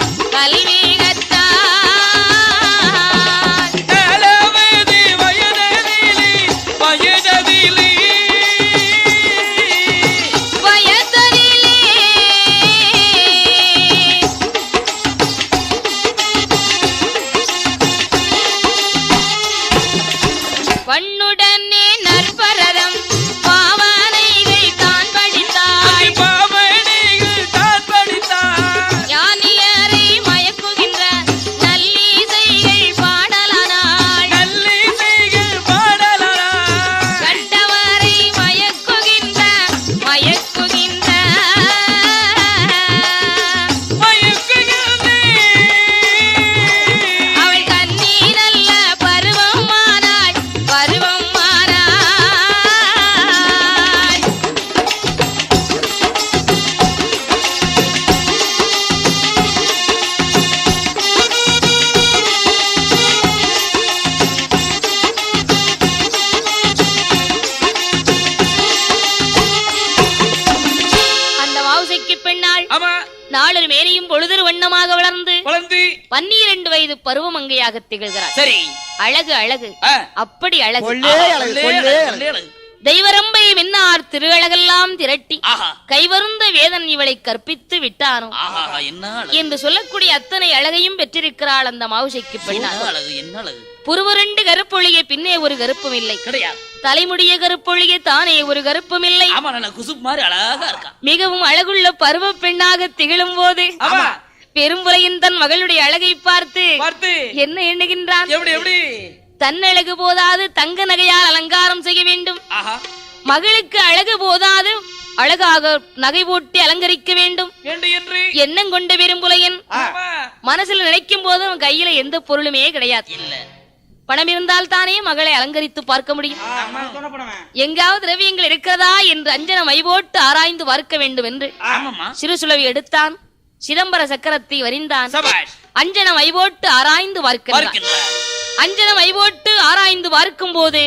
ஆமா. நாளொரு மேனியும் பொழுதொரு வண்ணமாக வளர்ந்து 12 வயது பருவமங்கையாக திகழ்கிறார். சரி, அழகு அழகு, அப்படி அழகு. தெய்வரம்பை மின்னார் திருஅழகெல்லாம் திரட்டி கைவருந்த வேதன் இவளை கற்பித்து விட்டானோ என்று சொல்லக்கூடிய அத்தனை அழகையும் பெற்றிருக்கிறாள் அந்த மாவுசைக்கு பெண்ணாள். புருவரண்டு கருப்பொழிய பின்னே ஒரு கருப்பும் இல்லை, தலைமுடிய கருப்பொழிய தானே ஒரு கருப்பும் இல்லை. மிகவும் அழகுள்ள பருவ பெண்ணாக திகழும் போது பெரும்புரையின் தன் மகளுடைய அழகை பார்த்து என்ன எண்ணுகின்றான்? தன்னழகு போதாது தங்க நகையால் அலங்காரம் செய்ய வேண்டும், மகளுக்கு அழகு போதாது அழகாக நகை போட்டு அலங்கரிக்க வேண்டும் எண்ணம் கொண்ட பெரும்புலையன் மனசுல நினைக்கும் போது அவன் கையில எந்த பொருளுமே கிடையாது. பணம் இருந்தால் தானே மகளை அலங்கரித்து பார்க்க முடியும். எங்காவது திரவியங்கள் இருக்கிறதா என்று அஞ்சன மை போட்டு ஆராய்ந்து பார்க்க வேண்டும் என்று சிறு சுளவி எடுத்தான், சிதம்பர சக்கரத்தை வரிந்தான், அஞ்சன மை போட்டு ஆராய்ந்து பார்க்கிறான். அஞ்சன மை போட்டு ஆராய்ந்து பார்க்கும் போது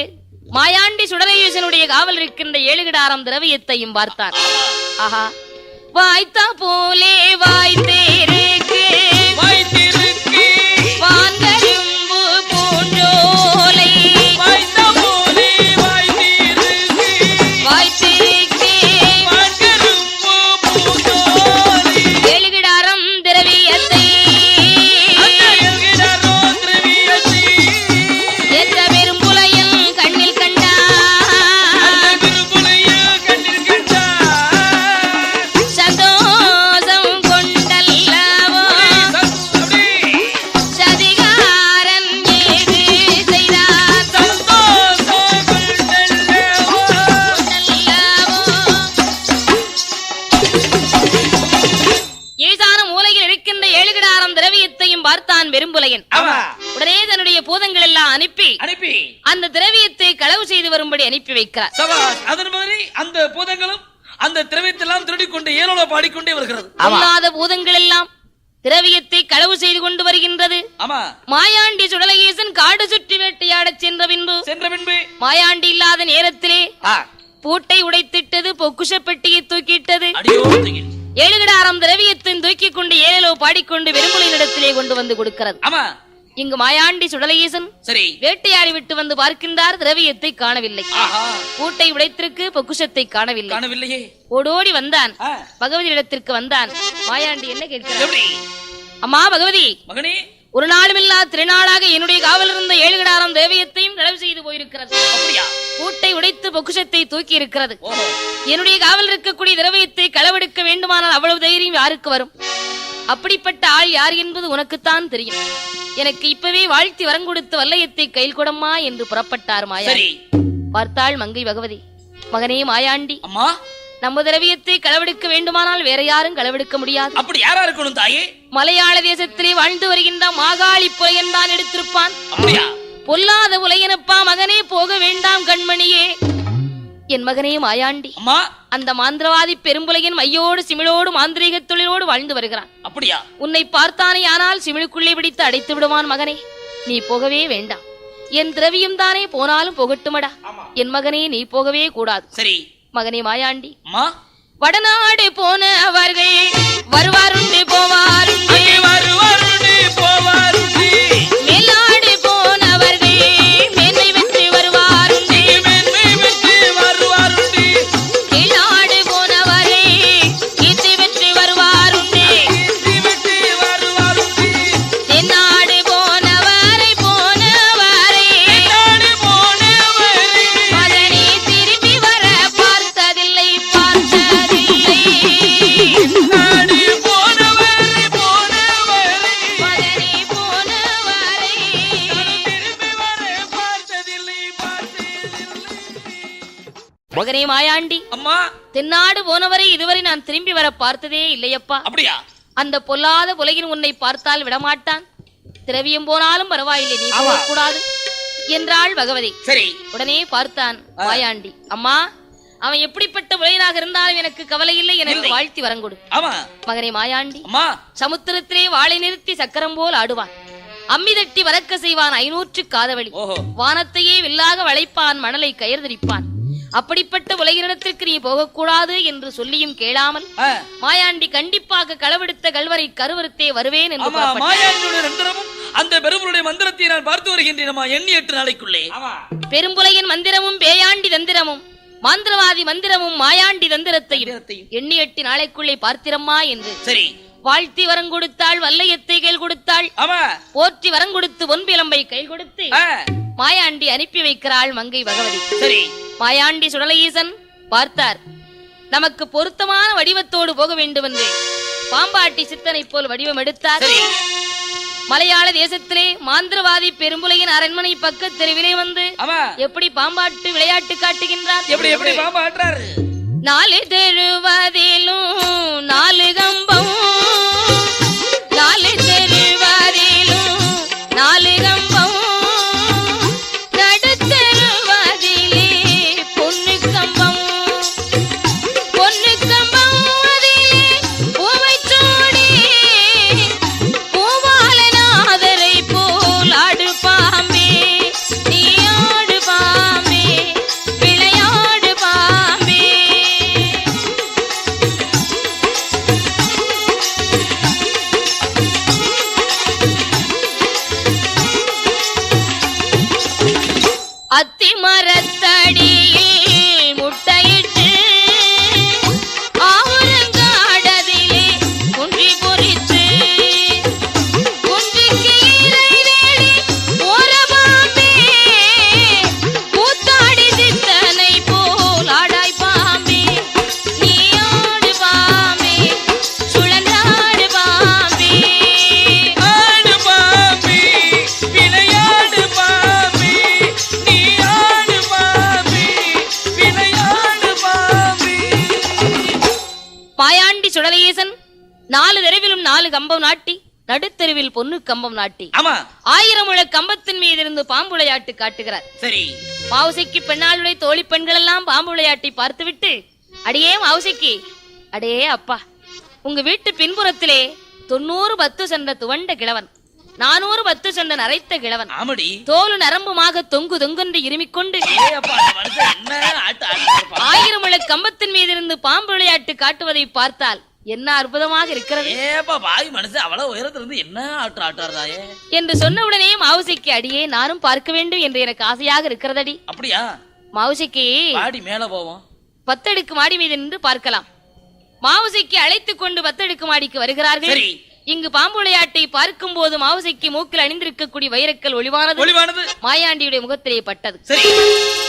மாயாண்டி சுடரேசனுடைய காவல் இருக்கின்ற 7 கிடாரம் திரவியத்தையும் பார்த்தான். ஆஹா, வாய்த்தா போலே வாய்த்தேருக்கு வான்கரும்பு பூஞ்சோலை வாய்த்தேருக்கு 7 கிடாரம் திரவியத்தை ஏற்ற பெரும்புலையில் கண்ணில் கண்டான். சந்தோஷம் கொண்டல்லவோ சதிகாரன் ஏது செய்தார் கொண்டல்லவோ. ஈசான மூலையில் இருக்கின்ற 7 கிடாரம் திரவியத்தையும் பார்த்தான் பெரும்புலையன். உடனே தன்னுடைய பூதங்கள் எல்லாம் அனுப்பி அந்த திரவியத்தை களவு செய்து வரும்படி அனுப்பி வைக்கிறார். அதன் மாதிரி அந்த பூதங்களும் அந்த திரவியத்தெல்லாம் திருடிக் கொண்டு ஏலோல பாடிக்கொண்டே வருகிறது. அல்லாத பூதங்கள் எல்லாம் திரவியத்தை களவு செய்து கொண்டு வருகின்றது. மாயாண்டி சுடலகேசன் காடு சுற்றி வேட்டையாடச் சென்ற பின்பு மாயாண்டி இல்லாத நேரத்திலே பூட்டை உடைத்திட்டது, பொக்குஷ பெட்டியை தூக்கிட்டது, 7 கிடாரம் திரவியத்தை தூக்கிக் கொண்டு ஏலோ பாடிக்கொண்டு பெரும்புலின் இடத்திலே கொண்டு வந்து கொடுக்கிறது. இங்கு மாயாண்டி சுடலகேசன் வேட்டையாடி விட்டு வந்து பார்க்கின்றார், திரவியத்தை காணவில்லை. பூட்டை உடைத்திருக்கு, பொக்குஷத்தை காணவில்லை. ஓடோடி வந்தான், பகவதி இடத்திற்கு வந்தான். மாயாண்டி என்ன கேட்கிறார்? அம்மா பகவதி, ஒரு நாளுமில்லா திருநாளாக என்னுடைய காவல் இருந்த 7 கிடாரம் திரவியத்தையும் களவு செய்து போயிருக்கிறது. பூட்டை உடைத்து பொக்குஷத்தை தூக்கி இருக்கிறது. என்னுடைய காவல் இருக்கக்கூடிய திரவியத்தை களவெடுக்க வேண்டுமானால் அவ்வளவு தைரியம் யாருக்கு வரும்? அப்படிப்பட்ட ஆள் யார் என்பது உனக்குத்தான் தெரியும். எனக்கு இப்பவே வாழ்த்தி வரங்கொடுத்து வல்லையத்தை கையில் கொடம்மா என்று புறப்பட்டார் மாயாண்டி. பார்த்தாள் மங்கை பகவதி, மகனே மாயாண்டி, நம்ம திரவியத்தை களவெடுக்க வேண்டுமானால் வேற யாரும் களவெடுக்க முடியாது. அப்படி யாரா இருக்கணும் தாயே? மலையாள தேசத்திலே வாழ்ந்து வருகின்ற மாகாளி புலையன் தான் எடுத்திருப்பான். பொல்லாத உலையனப்பா மகனே, போக வேண்டாம் கண்மணியே. என் மகனே மாயாண்டி, அந்த மாந்திரவாதி பெரும்புலையன் மையோடு சிமிழோடு மாந்திரீக தொழிலோடு வாழ்ந்து வருகிறான். அப்படியா? உன்னை பார்த்தானே ஆனால் சிமிழுக்குள்ளே பிடித்து அடைத்து விடுவான். மகனே, நீ போகவே வேண்டாம். என் திரவியம் தானே போனாலும் போகட்டுமடா. என் மகனே, நீ போகவே கூடாது. சரி மகனே மாயாண்டி, வடநாடு போனவர்கள் வருவாருண்டு போவாருண்டு, மேலாடு போனவர்கள் மேன்மை வெற்றி வருவாருண்டு, கீழாடு போனவர்கள் கீர்த்தி வெற்றி வருவாருண்டு, தென்னாடு போனவரை மகனே திரும்பி வர பார்த்ததில்லை. மகனே மாயாண்டி, அம்மா, தென்னாடு போனவரை இதுவரை நான் திரும்பி வர பார்த்ததே இல்லையப்பா. அப்படியா? அந்த பொல்லாத உலகின் உன்னை பார்த்தால் விடமாட்டான். திரவியம் போனாலும் பரவாயில்லை, நீ போகக்கூடாது என்றாள் பகவதி. சரி. உடனே பார்த்தான் மாயாண்டி, அம்மா, அவன் எப்படிப்பட்ட உலகனாக இருந்தாலும் எனக்கு கவலை இல்லை, எனக்கு வாழ்த்தி வரங்கொடு. மகனே மாயாண்டி, சமுத்திரத்திலே வாளை நிறுத்தி சக்கரம் போல் ஆடுவான், அம்மி தட்டி வரக்க செய்வான் 500 காதவழி, வானத்தையே வில்லாக வளைப்பான், மணலை கயிறு திரிப்பான், அப்படிப்பட்ட உலகினிடத்திற்கு நீ போகக்கூடாது என்று சொல்லியும் கேளாமல் மாயாண்டி கண்டிப்பாக களவெடுத்த கல்வரை கருவறுத்தே வருவேன் என்று மாயாண்டியுடைய மந்திரமும் அந்த பெரும்புலையின் மந்திரத்தை நான் பார்த்து வருகின்றேன் எண்ணி 8 நாளைக்குள்ளே. பெரும்புலையின் மந்திரமும் பேயாண்டி தந்திரமும் மாந்திரவாதி மந்திரமும் மாயாண்டி தந்திரத்தையும் எண்ணி 8 நாளைக்குள்ளே பார்த்திரம்மா என்று சரி வாழ்த்தி வரம் கொடுத்தாள். வல்லையத்தை கையில் கொடுத்தாள். போற்றி வரம் கொடுத்து பொன்பிலம்பை கையில் கொடுத்து மாயாண்டி அனுப்பி வைக்கிறாள் மங்கை பகவதி. சரி மாயாண்டி சுடலையீசன் பார்த்தார். நமக்கு பொருத்தமான வடிவத்தோடு போக வேண்டும் என்று பாம்பாட்டி சித்தனை போல் வடிவம் எடுத்தார். மலையாள தேசத்திலே மாந்திரவாதி பெரும்புலையின் அரண்மனை பக்க தெருவிலே வந்து எப்படி பாம்பாட்டு விளையாட்டு காட்டுகின்றார். எப்படி பாம்பாட்டுறாரு? 4 தெருவதிலும் 4 கம்பம், 4 தெருவதிலும் 4 கம்பம், நடுத்தெருவதிலே பொன்னு கம்பம், பொன்னு கம்பம் அதிலே பூவை சூடி பூவாலநாதரை போல் ஆடு பாம்பே, நீ ஆடு பாம்பே, விளையாடு பாம்பே. அத்தி மரத்தடியில் முட்டையிட்டு ஆவுரங்காடதிலே குன்றி பொறிச்சு குன்றிக்கு இறை தேடி போற பாம்பே, கூத்தாடி சித்தனை போல் ஆடாய் பாம்பே, நீ ஆடு பாம்பே, சுழன்றாடு பாம்பே. ஆடு பாம்பே, விளையாடு பாம்பே, நீ ஆடு பாம்பே, விளையாடு பாம்பே. மாயாண்டி சுடலையீசன் 4 தெருவிலும் 4 கம்பம் நாட்டி நடுத்தெருவில் பொன்னு கம்பம் நாட்டி 1000 முழ கம்பத்தின் மீது இருந்து பாம்பு விளையாட்டு காட்டுகிறார். சரி மாவுசைக்கு பெண்ணாளுடைய தோழி பெண்கள் எல்லாம் பாம்பு விளையாட்டை பார்த்துவிட்டு அடியே மாவுசைக்கு, அடே அப்பா, உங்க வீட்டு பின்புறத்திலே 90 பத்து சென்ற துவண்ட கிழவன், 400 பத்து சென்ற நரைத்த கிழவன், தோலு நரம்புமாக தொங்கு தொங்கென்று இருமிக்கொண்டு 1000 முழ கம்பத்தின் மீது இருந்து பாம்பு விளையாட்டு காட்டுவதை பார்த்தால் என்ன அற்புதமாக இருக்கிறது என்று சொன்னவுடனே மாவுசைக்கு, அடியே நானும் பார்க்க வேண்டும் என்று எனக்கு ஆசையாக இருக்கிறதடி. அப்படியா? மாவுசைக்கு மேல போவோம், 10 அடுக்கு மாடி மீது நின்று பார்க்கலாம். மாவுசைக்கு அழைத்துக் கொண்டு 10 அடுக்கு மாடிக்கு வருகிறார்கள். இங்கு பாம்பு விளையாட்டை பார்க்கும் போது மாவுசைக்கு மூக்கில் அணிந்திருக்கக்கூடிய வைரக்கல் ஒளிவானது மாயாண்டியுடைய முகத்திலே பட்டது.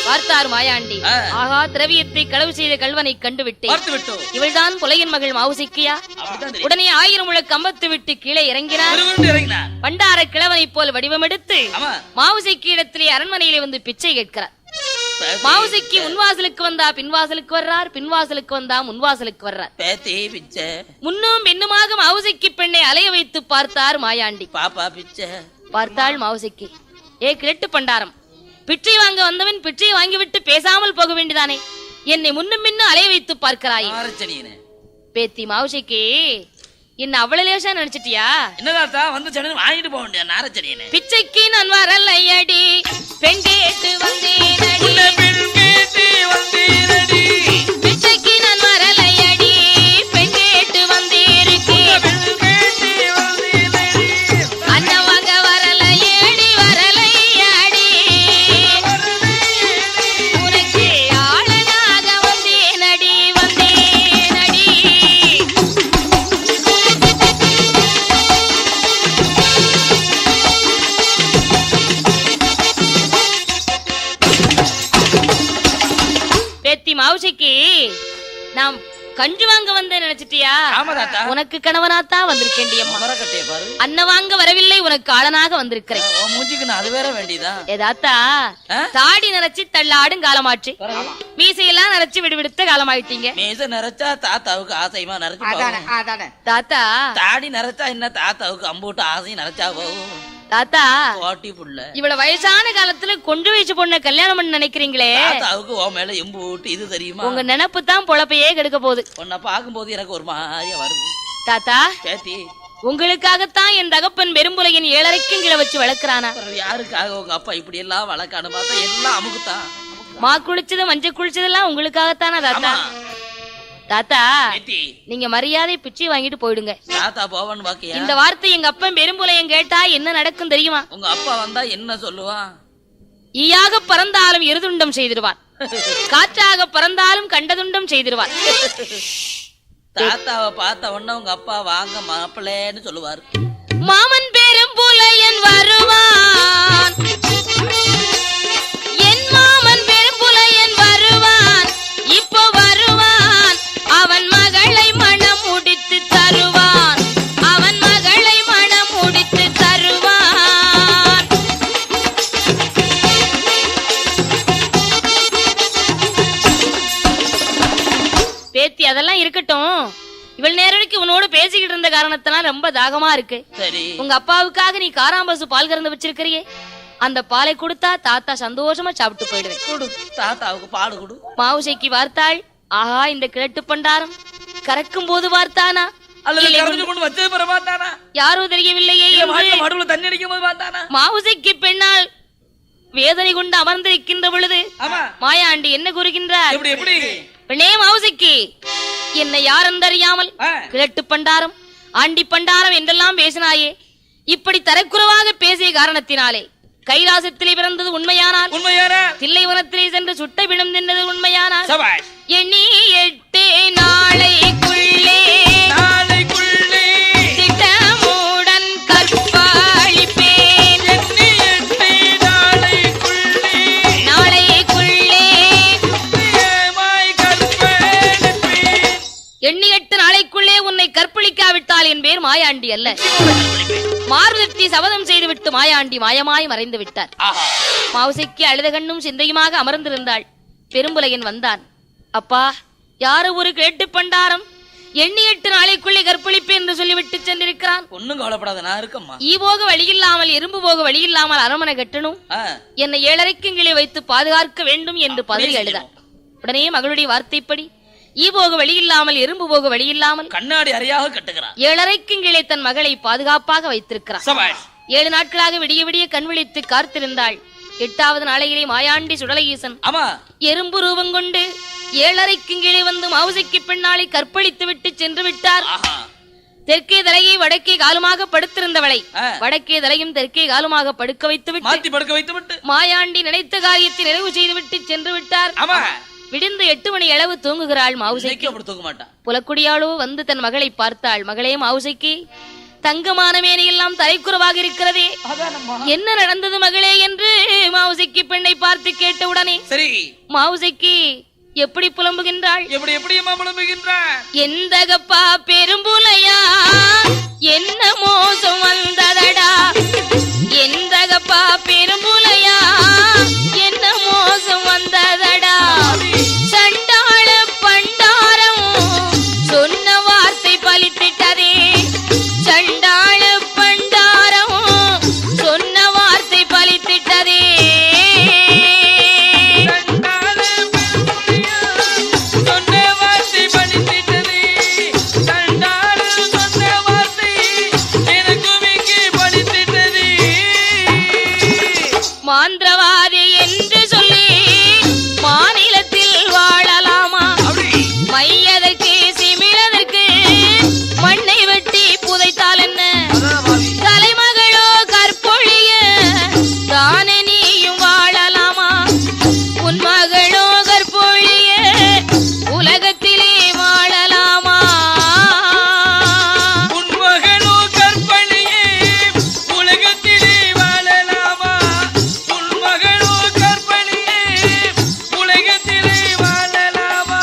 பார்த்தார் மாயாண்டி, ஆகா, திரவியத்தை களவு செய்த கல்வனை கண்டுவிட்டேன், இவள்தான் புலையின் மகள் மாவுசைக்கியா? உடனே 1000 முழ கம்பத்து விட்டு கீழே இறங்கினார். பண்டார கிழவனை போல் வடிவமெடுத்து மாவுசைக்கு இடத்திலே அரண்மனையிலே வந்து பிச்சை கேட்கிறார். மாவுசைக்கு முன்வாசலுக்கு வந்தா பின்வாசலுக்கு வர்றார், பின்வாசலுக்கு வந்தா முன்வாசலுக்கு வர்றார். முன்னும் பெண்ணுமாக மாவுசைக்கு பெண்ணை அலைய வைத்து பார்த்தார் மாயாண்டி. பார்த்தாள் மாவுசைக்கு, ஏ கிழட்டு பண்டாரம், பிச்சை வாங்க வந்தவன் பிச்சையை வாங்கிவிட்டு பேசாமல் போக வேண்டியதானே, என்னை முன்னும் பின்னும் அலைய வைத்து பார்க்கிறாயே. பேத்தி மாவுசைக்கு, என்ன அவ்வளவு லேசா நினைச்சிட்டியா? என்னதா வந்து வாங்கிட்டு போக வேண்டிய நாரச்சனியனே. பிச்சைக்கு நான் வரலையடி, பெண் கேட்டு வந்தேனடி, பிச்சைக்கு நான் வரலையடி, பெண் கேட்டு வந்தேருக்கேன், அண்ணன் வாங்க வரலையடி, வரலையடி, உனக்கு ஆளனாக வந்தேனடி, வந்தேனடி. மாவுசைக்கு நாம் கஞ்சி வாங்க வந்த நினைச்சிட்டியா? உனக்கு கணவனாத்தா வந்திருக்கேன். அண்ணன் வாங்க வரவில்லை, உனக்கு ஆளனாக வந்திருக்கிறேன். ஏதாத்தா தாடி நரைச்சி தள்ளாடும் காலமாச்சு, மீசையெல்லாம் நரைச்சி விடுவிடுத்த காலமாயிட்டீங்க. மீசை நரைச்சா தாத்தாவுக்கு ஆசைமா நரைச்சு, தாத்தா தாடி நரைச்சா என்ன தாத்தாவுக்கு அம்பூட்டு ஆசையும் நரைச்சா போகும். தாத்தா இவ்வளவு வயசான காலத்துல கொஞ்சம் வயசு பொண்ண கல்யாணம் பண்ண நினைக்கிறீங்களே, இது தெரியுமா? உங்க நினைப்பு தான் பொழப்பையே கெடுக்க போகுது. உன்னை பார்க்கும் போது எனக்கு ஒரு மாதிரியா வருது. தாத்தா உங்களுக்காகத்தான் என் தகப்பன் பெரும்புலையின் 7 அறைக்கும் கீழே வச்சு வளர்க்கிறானா? யாருக்காக உங்க அப்பா இப்படி எல்லாம் வளர்க்கானு பார்த்தா எல்லாம் அமுக்குத்தான். மா குளிச்சது மஞ்சள் குளிச்சதெல்லாம் உங்களுக்காகத்தானா தாத்தா? தாத்தா நீங்க மரியாதை பிச்சை வாங்கிட்டு போயிடுங்க. தாத்தா போவான்னு பாக்கியா? இந்த வார்த்தை எங்க அப்பன் பெரும்புலையன் கேட்டா என்ன நடக்கும் தெரியுமா? உங்க அப்பா வந்தா என்ன சொல்லுவான்? ஈயாக பறந்தாலும் எருதுண்டம் செய்திருவான், காற்றாக பறந்தாலும் கண்டதுண்டம் செய்திருவான். தாத்தாவை பார்த்த உடனே உங்க அப்பா வாங்க மாப்பிள்ளைன்னு சொல்லுவாரு. மாமன் பெரும்புலையன் வருவான், என் மாமன் பெரும்புலையன் வருவான், இப்போ வருவான், அவன் மகளை மனம் முடித்து தருவான், அவன் மகளை மனம் முடித்து தருவான். பேத்தி அதெல்லாம் இருக்கட்டும், இவள் நேரடிக்கு உன்னோடு பேசிக்கிட்டு இருந்த காரணத்தினால ரொம்ப தாகமா இருக்கு. உங்க அப்பாவுக்காக நீ காராம்பசு பால் கறந்து வச்சிருக்கிறியே, அந்த பாலை கொடுத்தா தாத்தா சந்தோஷமா சாப்பிட்டு போயிடுவேன். கொடு தாத்தாவுக்கு பால் கொடு. மாவுசைக்கு வார்த்தாள், ஆஹா இந்த கிழட்டு பண்டாரம் கறக்கும் போது வார்த்தானா யாரோ தெரியவில்லையே. மாவுசைக்கு பெண்ணால் வேதனை கொண்டு அமர்ந்திருக்கின்ற பொழுது மாயாண்டி என்ன கூறுகின்றார்? பெண்ணே மாவுசைக்கு, என்னை யாரென்றறியாமல் கிழட்டு பண்டாரம் ஆண்டி பண்டாரம் என்றெல்லாம் பேசினாயே, இப்படி தரக்குறைவாக பேசிய காரணத்தினாலே கைலாசத்திலே பிறந்தது உண்மையானால், தில்லைவனத்திலே சென்று சுட்ட விழும் தின்றது உண்மையானால், எண்ணி 8 நாளைக்குள்ளே திட்டமுடன் கற்பழிப்பேன். எண்ணி 8 நாளைக்குள்ளே உன்னை கற்பழிக்காவிட்டால் என் பேர் மாயாண்டி அல்ல. மார்வதி சபதம் செய்துவிட்டு மாயாண்டி மாயமாய் மறைந்து விட்டார். மாவுசைக்கு அழுத கண்ணும் சிந்தையுமாக அமர்ந்திருந்தாள். பெரும்புலையன் வந்தான். அப்பா, யாரு ஒரு கேட்டு பண்டாரம் எண்ணி 8 நாளைக்குள்ளே கற்பழிப்பு என்று சொல்லிவிட்டு சென்றிருக்கிறான். ஒண்ணும் கவலைப்படாத, நான் இருக்கம்மா. ஈ போக வழியில்லாமல் எறும்பு போக வழியில்லாமல் அரமனை கட்டணும், என்னை 7:30 கீழே வைத்து பாதுகாக்க வேண்டும் என்று பதறி அழுதார். உடனே மகளுடைய வார்த்தைப்படி ஈ போக வழியில்லாமல் எறும்பு போக வழியில்லாமல் கண்ணாடி அறையாக கட்டுகிறார். 7:30 கீழே தன் மகளை பாதுகாப்பாக வைத்திருக்கிறார். 7 நாட்களாக விடிய விடிய கண் விழித்து காத்திருந்தாள். 8வது நாளையிலே மாயாண்டி சுடலையீசன் எறும்பு ரூபம் கொண்டு 7:30 கீழே வந்து மாவுசைக்கு பெண்ணாளை கற்பழித்து விட்டு சென்று விட்டார். தெற்கே தலையை வடக்கே காலுமாக படுத்திருந்தவளை வடக்கே தலையும் தெற்கே காலுமாக படுக்க வைத்துவிட்டு மாயாண்டி நினைத்த காரியத்தை நிறைவு செய்துவிட்டு சென்று விட்டார். விடிந்து 8 மணி அளவு தூங்குகிறாள் மாவுசைக்கு. புலக்குடியாளோ வந்து தன் மகளை பார்த்தாள். மகளே மாவுசைக்கு, தங்கமான மேனையெல்லாம் தலைக்குறவாக இருக்கிறதே, என்ன நடந்தது மகளே என்று மாவுசைக்கு பெண்ணை பார்த்து கேட்டவுடனே மாவுசைக்கு எப்படி புலம்புகின்றாள்? எந்தகப்பா பெரும்புலையா, என்ன மோசம் வந்ததடா, எந்தகப்பா பெரும்புலையா, என்ன மோசம் வந்ததடா, சண்டாள பண்டாரம் சொன்ன வார்த்தை பலித்திட்டதே, சண்டாள பண்டாரம் சொன்ன வார்த்தை பலித்திட்டதே. மாந்திரவாதி என்று சொல்லி மாநிலத்தில் வாழலாமா? மையதற்கு சிமிழதற்கு மண்ணை வெட்டி புதைத்தால் என்ன? தலைமகளோ கற்பொழிய தானே நீயும் வாழலாமா? உன் மகளோ கற்பொழிய உலகத்திலே வாழலாமா? உன் மகளோ கற்பழியே உலகத்திலே வாழலாமா? உன் மகளோ கற்பழியே உலகத்திலே வாழலாமா?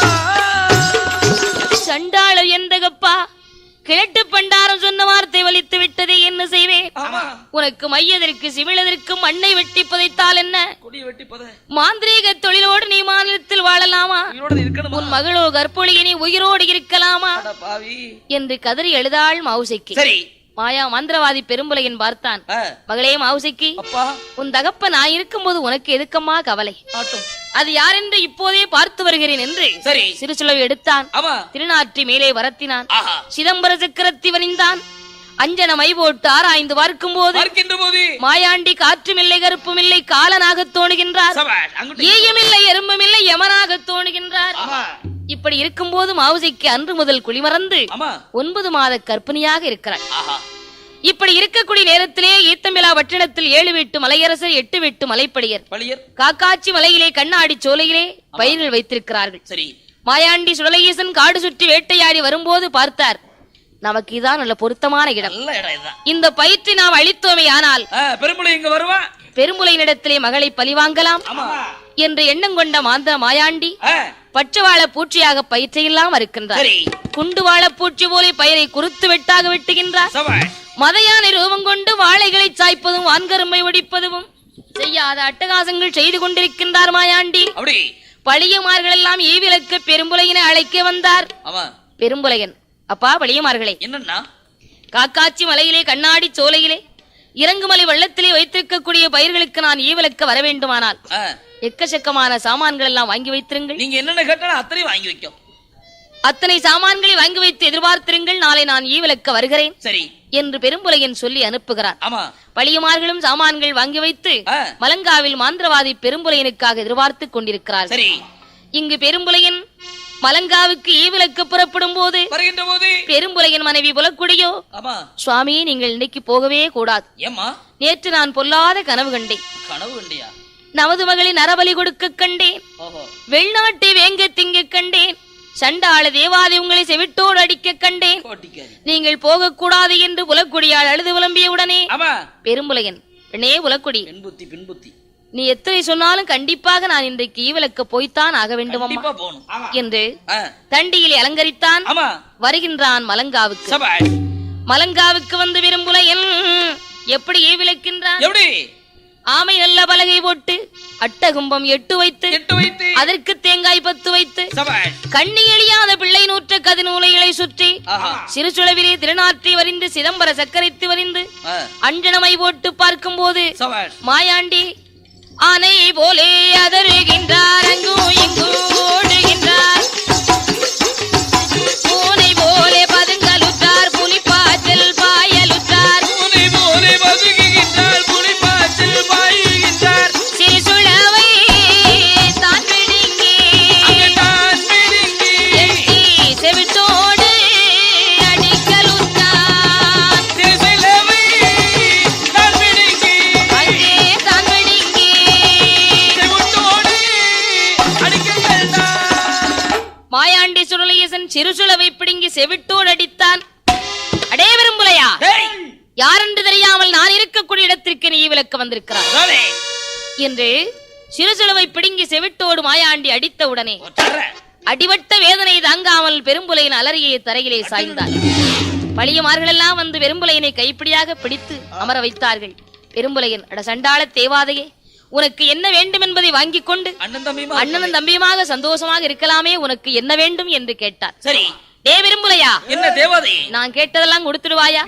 சண்டாளர் எந்தகப்பா, கிழட்டு பண்டாரம் சொன்ன வார்த்தை வலித்து விட்டதே, என்ன செய்வேன்? உனக்கு மையதற்கு சிமிழதற்கு மண்ணை வெட்டி புதைத்தால் என்ன? மாந்திரீக தொழிலோடு நீ மாநிலத்தில் வாழலாமா? உன் மகளோ கற்பொழியை நீ உயிரோடு இருக்கலாமா என்று கதறி எழுதாள் மாவுசைக்கு. மாயா மந்திரவாதி பெரும்புலையன் பார்த்தான். மகளே மாவுசைக்கு, உன் தகப்ப நான் இருக்கும் போது உனக்கு எதுக்கம்மா கவலை? அது யாரென்று இப்போதே பார்த்து வருகிறேன் என்று சிறுசுளவு எடுத்தான். திருநாற்றி மேலே வரத்தினான். சிதம்பர சக்கரத்தி வணிந்தான். அஞ்சன மை போட்டு ஆராய்ந்து பார்க்கும் போது மாயாண்டி காற்றுமில்லை கருப்புமில்லை காலனாக தோணுகின்றார். ஈயமில்லை எறும்புமில்லை யமனாக தோணுகின்றார். இப்படி இருக்கும் போது மாவுசைக்கு அன்று முதல் குளிமறந்து 9 மாத கர்ப்பிணியாக இருக்கிறார். இப்படி இருக்கக்கூடிய நேரத்திலே ஈத்தம்பிலா பட்டணத்தில் 7 வீட்டு மலையரசர் 8 வீட்டு மலைப்படியர் காக்காட்சி மலையிலே கண்ணாடி சோலையிலே பயிர்கள் வைத்திருக்கிறார்கள். மாயாண்டி சுடலையீசன் காடு சுற்றி வேட்டையாடி வரும்போது பார்த்தார், நமக்கு இதான் நல்ல பொருத்தமான இடம். இந்த பயிற்சி நாம் அளித்தோமே ஆனால் பெரும்புலையினிடத்திலே மகளை பழிவாங்கலாம் என்று எண்ணம் கொண்ட மாந்த மாயாண்டி பச்சவாழ பூச்சியாக பயிற்சியெல்லாம் இருக்கின்றார். குண்டுவாழ பூச்சி போல பயிரை குறுத்து வெட்டாக வெட்டுகின்றார். மதையானை ரூபம் கொண்டு வாழைகளை சாய்ப்பதும் வான்கரும்பை ஒடிப்பதும் செய்யாத அட்டகாசங்கள் செய்து கொண்டிருக்கின்றார் மாயாண்டி. பழியமார்கள் எல்லாம் ஈவிலக்கு பெரும்புலையினை அழைக்க வந்தார். பெரும்புலையன், அப்பா பழியமார்களே, என்னன்னா காக்காட்சி மலையிலே கண்ணாடி சோலையிலே இறங்குமலை வெள்ளத்திலே வைத்திருக்கக்கூடிய பயிர்களுக்கு நான் ஈவிலக்க வர வேண்டுமானால் எக்கச்சக்கமான சாமான்கள் எல்லாம் வாங்கி வைத்திருங்கள். நீங்க என்னென்ன கேட்டாலும் அத்தனை வாங்கி வைக்கும். அத்தனை சாமான்களை வாங்கி வைத்து எதிர்பார்த்திருங்கள், நாளை நான் ஈவிலக்க வருகிறேன் சரி என்று பெரும்புலையன் சொல்லி அனுப்புகிறார். பழியமார்களும் சாமான்கள் வாங்கி வைத்து மலங்காவில் மாந்திரவாதி பெரும்புலையனுக்காக எதிர்பார்த்து கொண்டிருக்கிறார். இங்கு பெரும்புலையன் மலங்காவுக்கு ஈவிலக்கு புறப்படும் போது பெரும்புலையன் மனைவி புலக்குடியோ, சுவாமி நீங்கள் இன்னைக்கு போகவே கூடாது. நேற்று நான் பொல்லாத கனவு கண்டேன். நமது மகளின் நரபலி கொடுக்க கண்டேன். வெளிநாட்டை வேங்க திங்க கண்டேன். சண்டாள தேவாதி உங்களை செவிட்டோடு அடிக்க கண்டேன். நீங்கள் போகக்கூடாது என்று புலக்குடியால் அழுது புலம்பிய உடனே பெரும்புலையன், பெண்ணே புலக்குடி, நீ எத்தனை சொன்னாலும் கண்டிப்பாக நான் இன்றைக்கு ஈவிலக்க போய்த்தான் ஆக வேண்டும் என்று தண்டியில் அலங்கரித்தான். வருகின்றான் மலங்காவுக்கு. மலங்காவுக்கு வந்து பெரும்புலையன் எப்படி ஈவிலக்கின்றான்? ஆமை நல்ல பலகை போட்டு அட்டகும்பம் 8 வைத்து அதற்கு தேங்காய் 10 வைத்து கண்ணி எளியாத பிள்ளை நூற்ற கதிநூலைகளை சுற்றி சிறுசுளவிலே திருநாற்றி வரிந்து சிதம்பர சக்கரைத்து வரிந்து அஞ்சனமை போட்டு பார்க்கும் போது மாயாண்டி ஆனை போலே அதருகின்றார். அங்கும் இங்கும் ஓடுகின்றார். பூனை போலே பதுங்கலுற்றார். புலிப்பாச்சல் பாயலுற்றார். சிறுசுளவை தான் விழுங்கி எட்டி செவிட்டோடு அடிக்கலுற்றார். மாயாண்டி சுடலையீசன் சிறுசுளவை பிடுங்கி செவிட்டோடு அடித்தான். அடே பெரும்புலையா, யாரென்று தெரியாமல் நான் இருக்கக்கூடிய இடத்திற்கு நீ விளக்க வந்திருக்கிறார் என்று சிறுசுளவை பிடுங்கி செவிட்டோடு மாயாண்டி அடித்த உடனே அடிபட்ட வேதனை தாங்காமல் பெரும்புலையின் அலறியை தரையிலே சாய்ந்தார். பழியமார்கள் எல்லாம் வந்து பெரும்புலையனை கைப்பிடியாக பிடித்து அமர வைத்தார்கள். பெரும்புலையன், அட சண்டாள தேவாதையே, உனக்கு என்ன வேண்டும் என்பதை வாங்கிக் கொண்டு அண்ணனும் தம்பியுமாக சந்தோஷமாக இருக்கலாமே, உனக்கு என்ன வேண்டும் என்று கேட்டார். சரி டே பெரும்புலையா, என்ன தேவாதை, நான் கேட்டதெல்லாம் கொடுத்துடுவாயா?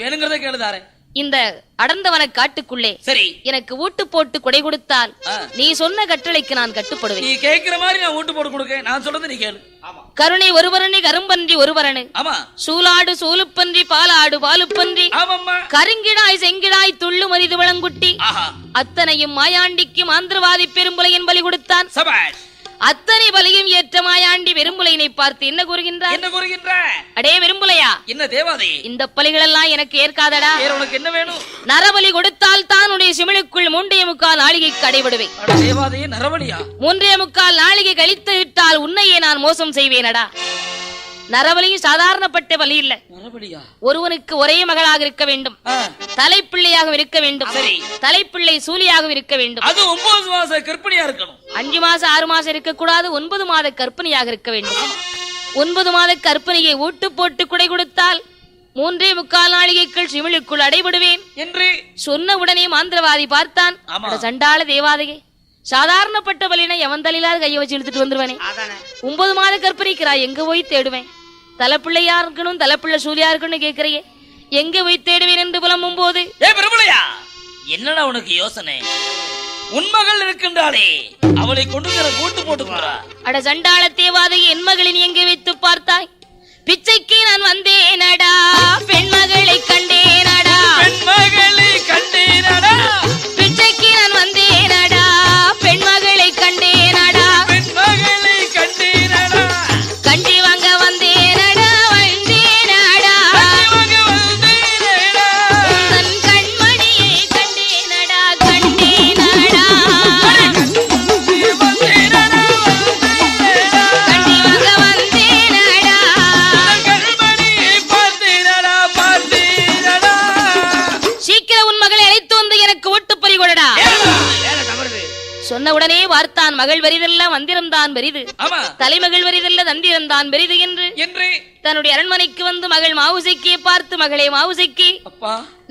இந்த அடர்ந்தவன காட்டுக்குள்ளே சரி எனக்கு ஊட்டு போட்டு கொடை கொடுத்தால் நீ சொன்ன கட்டளைக்கு நான் கட்டுப்படுவேன். நீ கேட்கிற மாதிரி நான் ஊட்டு போட்டு கொடுக்க, நான் சொல்றது நீ கேளு. கருணை ஒருவரணி கரும்பன்றி ஒருவரணு, சூலாடு சூலுப்பன்றி பாலாடு பாலுப்பன்றி, கருங்கிடாய் செங்கிடாய் துள்ளு மரிது விளங்குட்டி, அத்தனையும் மாயாண்டிக்கு மாந்திரவாதி பெரும்புலையின் பலி கொடுத்தான். அத்தனை பலியும் ஏற்ற மாயாண்டி பெரும்புலையினை பார்த்து என்ன கூறுகின்றார்? என்ன கூறுகின்றார்? அடே பெரும்புலையா, என்ன தேவாதை, இந்த பலிகள் எல்லாம் எனக்கு ஏற்காதடா. உனக்கு என்ன வேணும்? நரபலி கொடுத்தால் தான் உடைய சிமிழுக்குள் 3.25 நாளிகைக்கு அடைபடுவேன். தேவாதையே நரபலியா? 3.25 நாளிகை கழித்து விட்டால் உன்னையே நான் மோசம் செய்வேனடா. நரபலியும் சாதாரணப்பட்ட பலி இல்ல. ஒருவனுக்கு ஒரே மகளாக இருக்க வேண்டும், தலைப்பிள்ளையாக இருக்க வேண்டும், தலைப்பிள்ளை சூலியாக இருக்க வேண்டும். அது 9 மாச கர்ப்பிணியா இருக்கணும். 5 மாசம் 6 மாசம் இருக்க கூடாது, 9 மாத கர்ப்பிணியாக இருக்க வேண்டும். 9 மாத கர்ப்பிணியை ஊட்டு போட்டு குடை கொடுத்தால் 3.25 நாளிகைக்குள் சிமிழுக்குள் அடைபடுவேன் என்று சொன்ன உடனே மாந்திரவாதி பார்த்தான். சண்டாள தேவாதையே, சாதாரணப்பட்ட பலினை எவன் தலையிலாவது கையை வச்சு இழுத்துட்டு வந்துருவானே, 9 மாத கர்ப்பிணிக்கிறாய், எங்க போய் தேடுவேன்? தலைப்பிள்ளையா இருக்கணும், தலைப்பிள்ளை சூலியா இருக்கணும் கேட்கிறையே, எங்க போய் தேடுவேன் என்று புலம்பும் போது என்னடா உனக்கு யோசனை? உன்மகள் இருக்கின்றாளே, அவளை கொண்டு கூட்டு போட்டுக்கொண்டா. அட சண்டாள தேவாதையை, என் மகளின் எங்கே வைத்து பார்த்தாய்? பிச்சைக்கு நான் வந்தேனடா, பெண் மகளை கண்டேனடா. சொன்னவுடனே பார்த்தான், மகள் வரிதல்ல மந்திரம்தான் பெரிது, தலைமகள் வரிதல்ல தந்திரம்தான் பெரிது என்று தன்னுடைய அரண்மனைக்கு வந்து மகள் மாவுசைக்கியை பார்த்து, மகளே மாவுசைக்கி,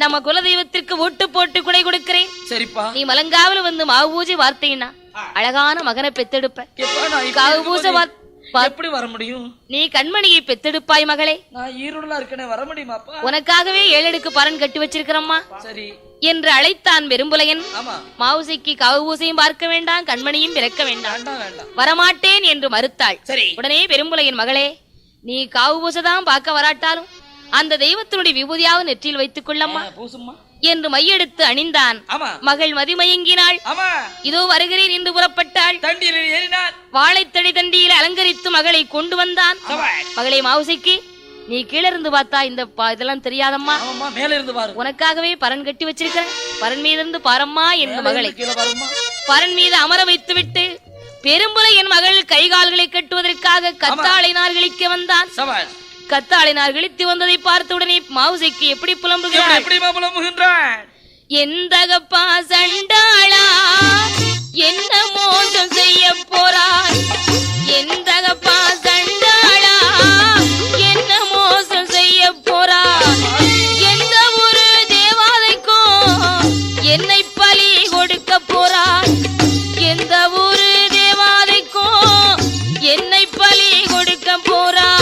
நம்ம குலதெய்வத்திற்கு ஓட்டு போட்டு குடை கொடுக்கிறேன், சரிப்பா, நீ மலங்காவில வந்து மாவு பூஜை வார்த்தைனா அழகான மகனை பெத்தெடுப்ப, காவு பூஜை எப்படி வர முடியும், நீ கண்மணியை பெத்தெடுப்பாய் மகளே, நான் ஈரோடுல இருக்கனே, வர முடியுமாப்பா, உனக்காகவே 7 அடுக்கு பரன் கட்டி வச்சிருக்கிறம்மா, சரி என்று அழைத்தான் பெரும்புலையன். மாவுசைக்கு காவு பூசையும் பார்க்க வேண்டாம், கண்மணியும் பிறக்க வேண்டாம், வரமாட்டேன் என்று மறுத்தாள். உடனே பெரும்புலையன், மகளே நீ காவு பூசைதான் பார்க்க வராட்டாலும் அந்த தெய்வத்தினுடைய விபூதியாவது நெற்றியில் வைத்துக் கொள்ளம்மா என்று மையெடுத்து அணிந்தான். மகள் மதிமயங்கினாள். இதோ வருகிறேன் என்று புறப்பட்டாள். வாழைத்தடி தண்டியில் அலங்கரித்து மகளை கொண்டு வந்தான். மகளை மாவுசைக்கு, நீ கீழே இருந்து பார்த்தா இந்த இதெல்லாம் தெரியாதம்மா, மேல இருந்து பாரு, உனக்காகவே பரன் கட்டி வச்சிருக்க, பரன் மீது இருந்து பாரம்மா என்று மகளை பரன் மீது அமர வைத்து விட்டு பெரும்புலை என் மகள் கைகால்களை கட்டுவதற்காக கத்தாழை நார் கிழிக்க வந்தான். கத்தாழை நார் கிழித்து வந்ததை பார்த்த உடனே மாவுசைக்கு எப்படி புலம்புகிறான், எந்தகப்பா சண்டாளா என்ன மோசம் செய்ய போறான், எந்தகப்பா சண்டாளா என்ன மோசம் செய்ய போறான், எந்த ஒரு தேவாதைக்கும் என்னை பலி கொடுக்க போறான், எந்த ஒரு தேவாதைக்கும் என்னை பலி கொடுக்க போறான்,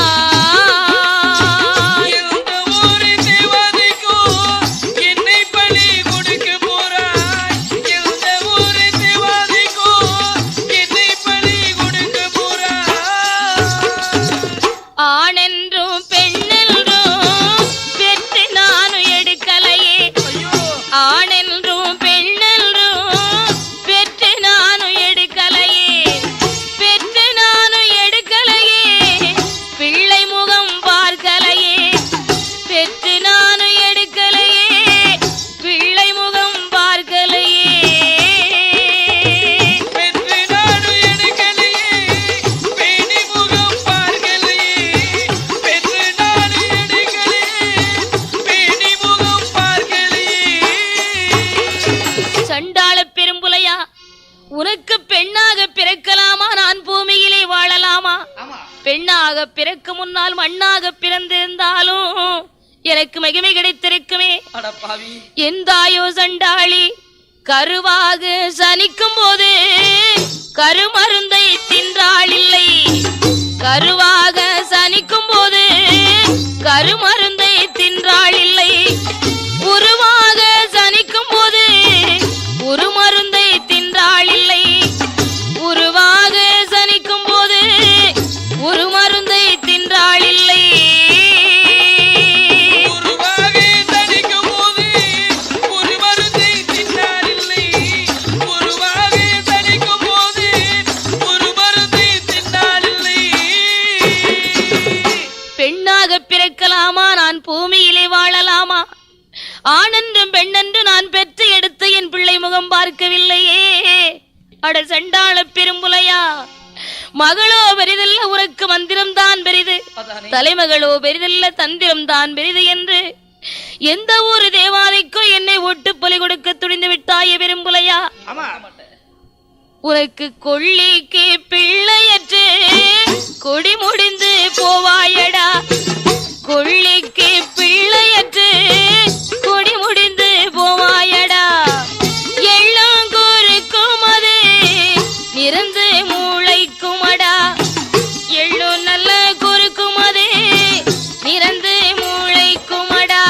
உனக்கு பெண்ணாக பிறக்கலாமா, நான் பூமியிலே வாழலாமா, பெண்ணாக பிறக்க முன்னால் மண்ணாக பிறந்திருந்தாலும் எனக்கு மகிமை கிடைத்திருக்குமே, எந்தாயோ சண்டாளி கருவாக சனிக்கும் போது கருமருந்தை தின்றாள் இல்லை, கருவாக சனிக்கும் போது கருமருந்தை தின்றாள் இல்லை, உருவாக சனிக்கும் போது ஒரு மருந்தை தின்றாள் இல்லை, உருவாக சனிக்கும் போது ஒரு மருந்தை தின்றாள் இல்லை, உருவாக சனிக்கும் போது ஒரு மருந்தை தின்றாள் இல்லை, உருவாக சனிக்கும் போது ஒரு மருந்தை தின்றாள் இல்லை, பெண்ணாக பிறக்கலாமா, நான் பூமியிலே வாழலாமா, ஆணென்றும் பெண்ணென்று நான் பெற்று எடுத்து என் பிள்ளை முகம் பார்க்கவில்லையே, அட சண்டாள பெரும்புலையா, மகளோ பெரிதல்ல உனக்கு மந்திரம் தான் பெரிது, தலைமகளோ பெரிதல்ல தந்திரம் தான் பெரிது என்று எந்த ஒரு தேவாதைக்கோ என்னை ஒட்டு பலி கொடுக்க துணிந்து விட்டாய பெரும்புலையா, உனக்கு கொள்ளிக்கு பிள்ளையற்று கொடி முடிந்து போவாயடா, கொள்ளிக்கு பிள்ளையற்று கொடி முடிந்து போவாயடா, எள்ளங்கூருக்கும் அது நிறந்து மூளைக்குமடா, எள்ளு நல்ல கூருக்கும் அது நிறந்து மூளைக்குமடா,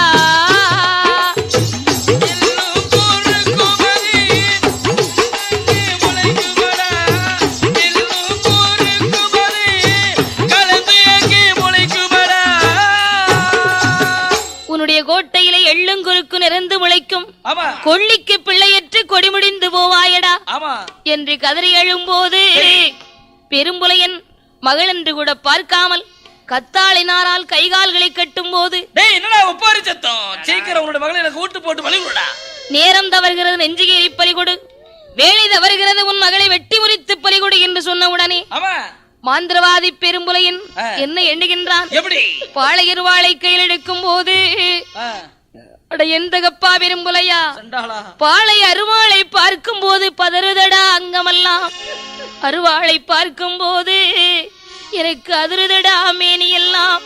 உன்னுடைய கோட்டையில எள்ளுங்குருக்கு நிறந்து முளைக்கும், கொள்ளிக்கு பிள்ளையற்று கொடி முடிந்து போவாயடா என்று கதறி எழும்போது பெரும்புலையன் மகள் என்று கூட பார்க்காமல் கத்தாளினாரால் கைகால்களை கட்டும் போது, நேரம் தவறுகிறது நெஞ்சுகேறி பறிகொடு, வேலை தவறுகிறது உன் மகளை வெட்டி முறித்து பறிகொடு என்று சொன்ன உடனே மாந்திரவாதி பெரும்புலையன் என்ன எண்ணுகின்றான், பாளையர் வாளை கையில் எடுக்கும் போது அட என் தகப்பா பெரும்புலையா, சண்டாளா பாலை அருவாளை பார்க்கும் போது பதறுதடா அங்கமெல்லாம், அருவாளை பார்க்கும் போது எனக்கு அதிருதடா மேனி எல்லாம்.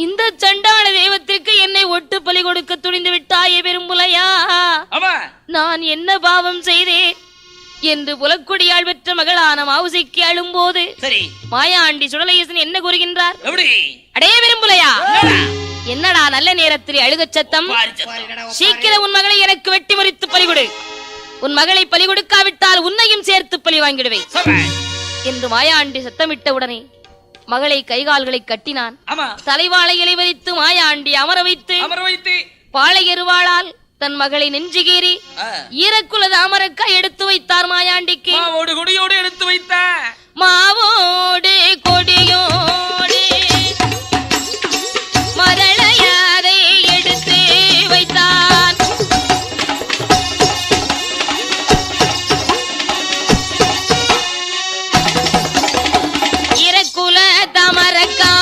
இந்த சண்டாள தெய்வத்திற்கு என்னை ஒட்டு பலி கொடுக்க துணிந்து விட்டாயே பெரும்புலையா, நான் என்ன பாவம் செய்தேன் என்று புலக்குடியால் பெற்ற மகளான மாவுசிக்கு அழும்போது மாயாண்டி சுடலையேசன் என்ன கூறுகின்றார்? அடே பெரும்புலையா, என்னடா நல்ல நேரத்தில் அழுகச் சத்தம்? சீக்கிரம் உன் மகளை எனக்கு வெட்டி முறித்து பலிகொடு. உன் மகளை பலி கொடுக்காவிட்டால் உன்னையும் சேர்த்து பலி வாங்கிடுவேன் என்று மாயாண்டி சத்தமிட்ட உடனே மகளை கைகால்களை கட்டினான். தலைவாளை இலைவரித்து மாயாண்டி அமர வைத்து பாலை எருவாளால் தன் மகளை நெஞ்சுகீறி ஈரக்குல தாமரக்கா எடுத்து வைத்தார் மாயாண்டிக்கு. கொடியோடு எடுத்து வைத்த மாவோடு கொடியோடு மரளையாரை எடுத்து வைத்தார். ஈரக்குல தாமரக்கா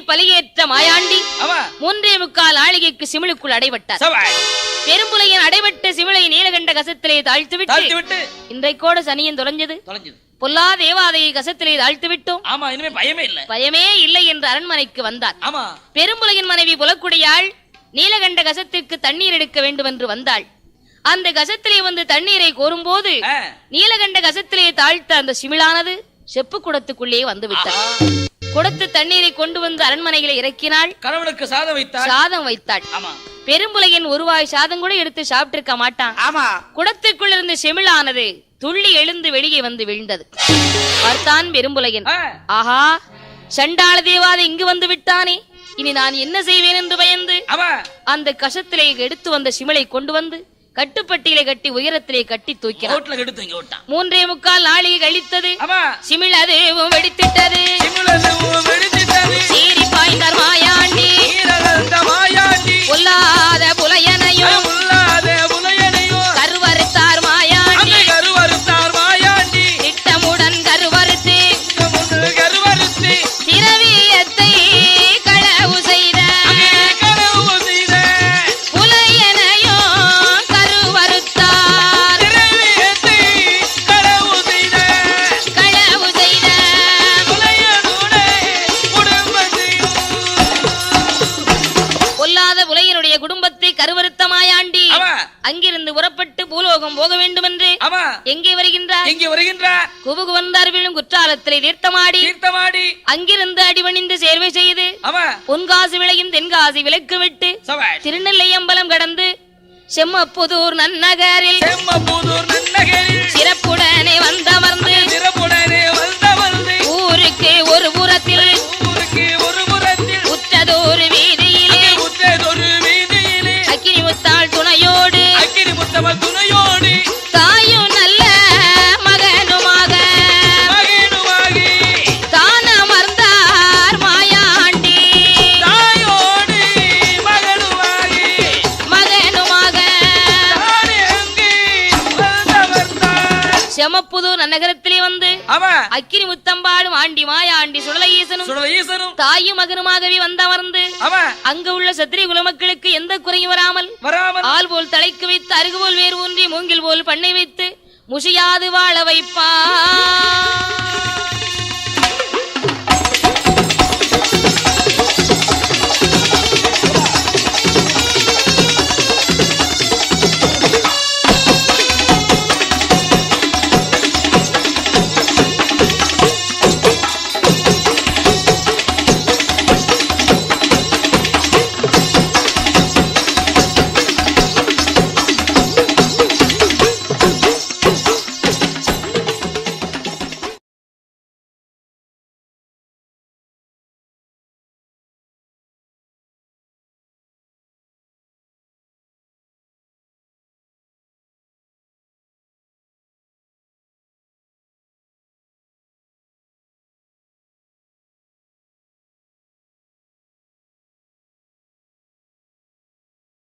பலியேற்ற மாயாண்டி 3.25 நாழிகைக்கு சிமிழுக்குள் அடைபட்டார். பெரும்புலையின் அடைபட்ட சிமிழை நீலகண்ட கசத்திலே தாழ்த்துவிட்டு இன்றைக்கோட சனியன் தொலைஞ்சது. பொல்லா தேவாதையை கசத்திலே தாழ்த்து விட்டோம். பயமே இல்லை என்று அரண்மனைக்கு வந்தார். பெரும்புலையின் மனைவி புலக்குடியாள் நீலகண்ட கசத்திற்கு தண்ணீர் எடுக்க வேண்டும் என்று வந்தாள். அந்த கசத்திலே வந்து தண்ணீரை கோரும் போது நீலகண்ட கசத்திலே தாழ்த்த அந்த சிமிழானது செப்பு குடத்துக்குள்ளே வந்து விட்டார். கொடுத்து தண்ணீரை கொண்டு வந்து அரண்மனையில இறக்கினாள். கணவனுக்கு சாதம் வைத்தாள். பெரும்புலையின் ஒருவாய் சாதம் கூட எடுத்து சாப்பிட்டிருக்க மாட்டான். குடத்திற்குள் இருந்து செமிழானது துள்ளி எழுந்து வெளியே வந்து விழுந்தது. பார்த்தான் பெரும்புலையன், ஆஹா சண்டாள தேவாதை இங்கு வந்து விட்டானே, இனி நான் என்ன செய்வேன் என்று பயந்து அந்த கசத்திலே எடுத்து வந்த சிமிழை கொண்டு வந்து கட்டுப்பட்டியிலே கட்டி உயரத்திலே கட்டி தூக்கினான். 3.25 நாழிகை கழித்தது. சிமிழ் அதுவும் வெடித்திட்டது. சீறி பாய்ந்தார் மாயாண்டி. பொல்லாத புலையனையும் கருவறுத்தார் மாயாண்டி. திட்டமுடன் கருவறுத்து திரவியத்தை களவு செய்த குடும்பத்தை கருவறுத்த மாயாண்டி அங்கிருந்து புறப்பட்டு பூலோகம் போக வேண்டும் என்று எங்கே வருகின்றார்? குபுகுவந்தார் விழும் குற்றாலத்திலே தீர்த்தமாடி அங்கிருந்து அடிவணிந்து சேர்வை செய்து பொன்காசு விளையும் தென்காசி விலக்கு விட்டு திருநெல்லை அம்பலம் கடந்து செம்மப்புதூர் நன்னகரில் சிறப்புடனே வந்தமர்ந்து ஊருக்கு ஒரு புறத்தில் உற்றதொரு வீதியிலே துணையோடு தாயும் நல்ல மகனுமாக தான் அமர்ந்தார் மாயாண்டி. மகனுமாக செமப்புதூர் நகரத்திலே வந்து அக்கினி முத்தம்பாடும் ஆண்டி மாயாண்டி சுடலையீசனும் தாயும் மகனுமாகவே வந்தமர்ந்து அங்கு உள்ள சத்திரிய குலமக்களுக்கு எந்த குறையும் வராமல் ஆள் போல் தலைக்கு வைத்து அருகு போல் வேறு ஊன்றி மூங்கில் போல் பண்ணை வைத்து முஷியாது வாழ வைப்பார்.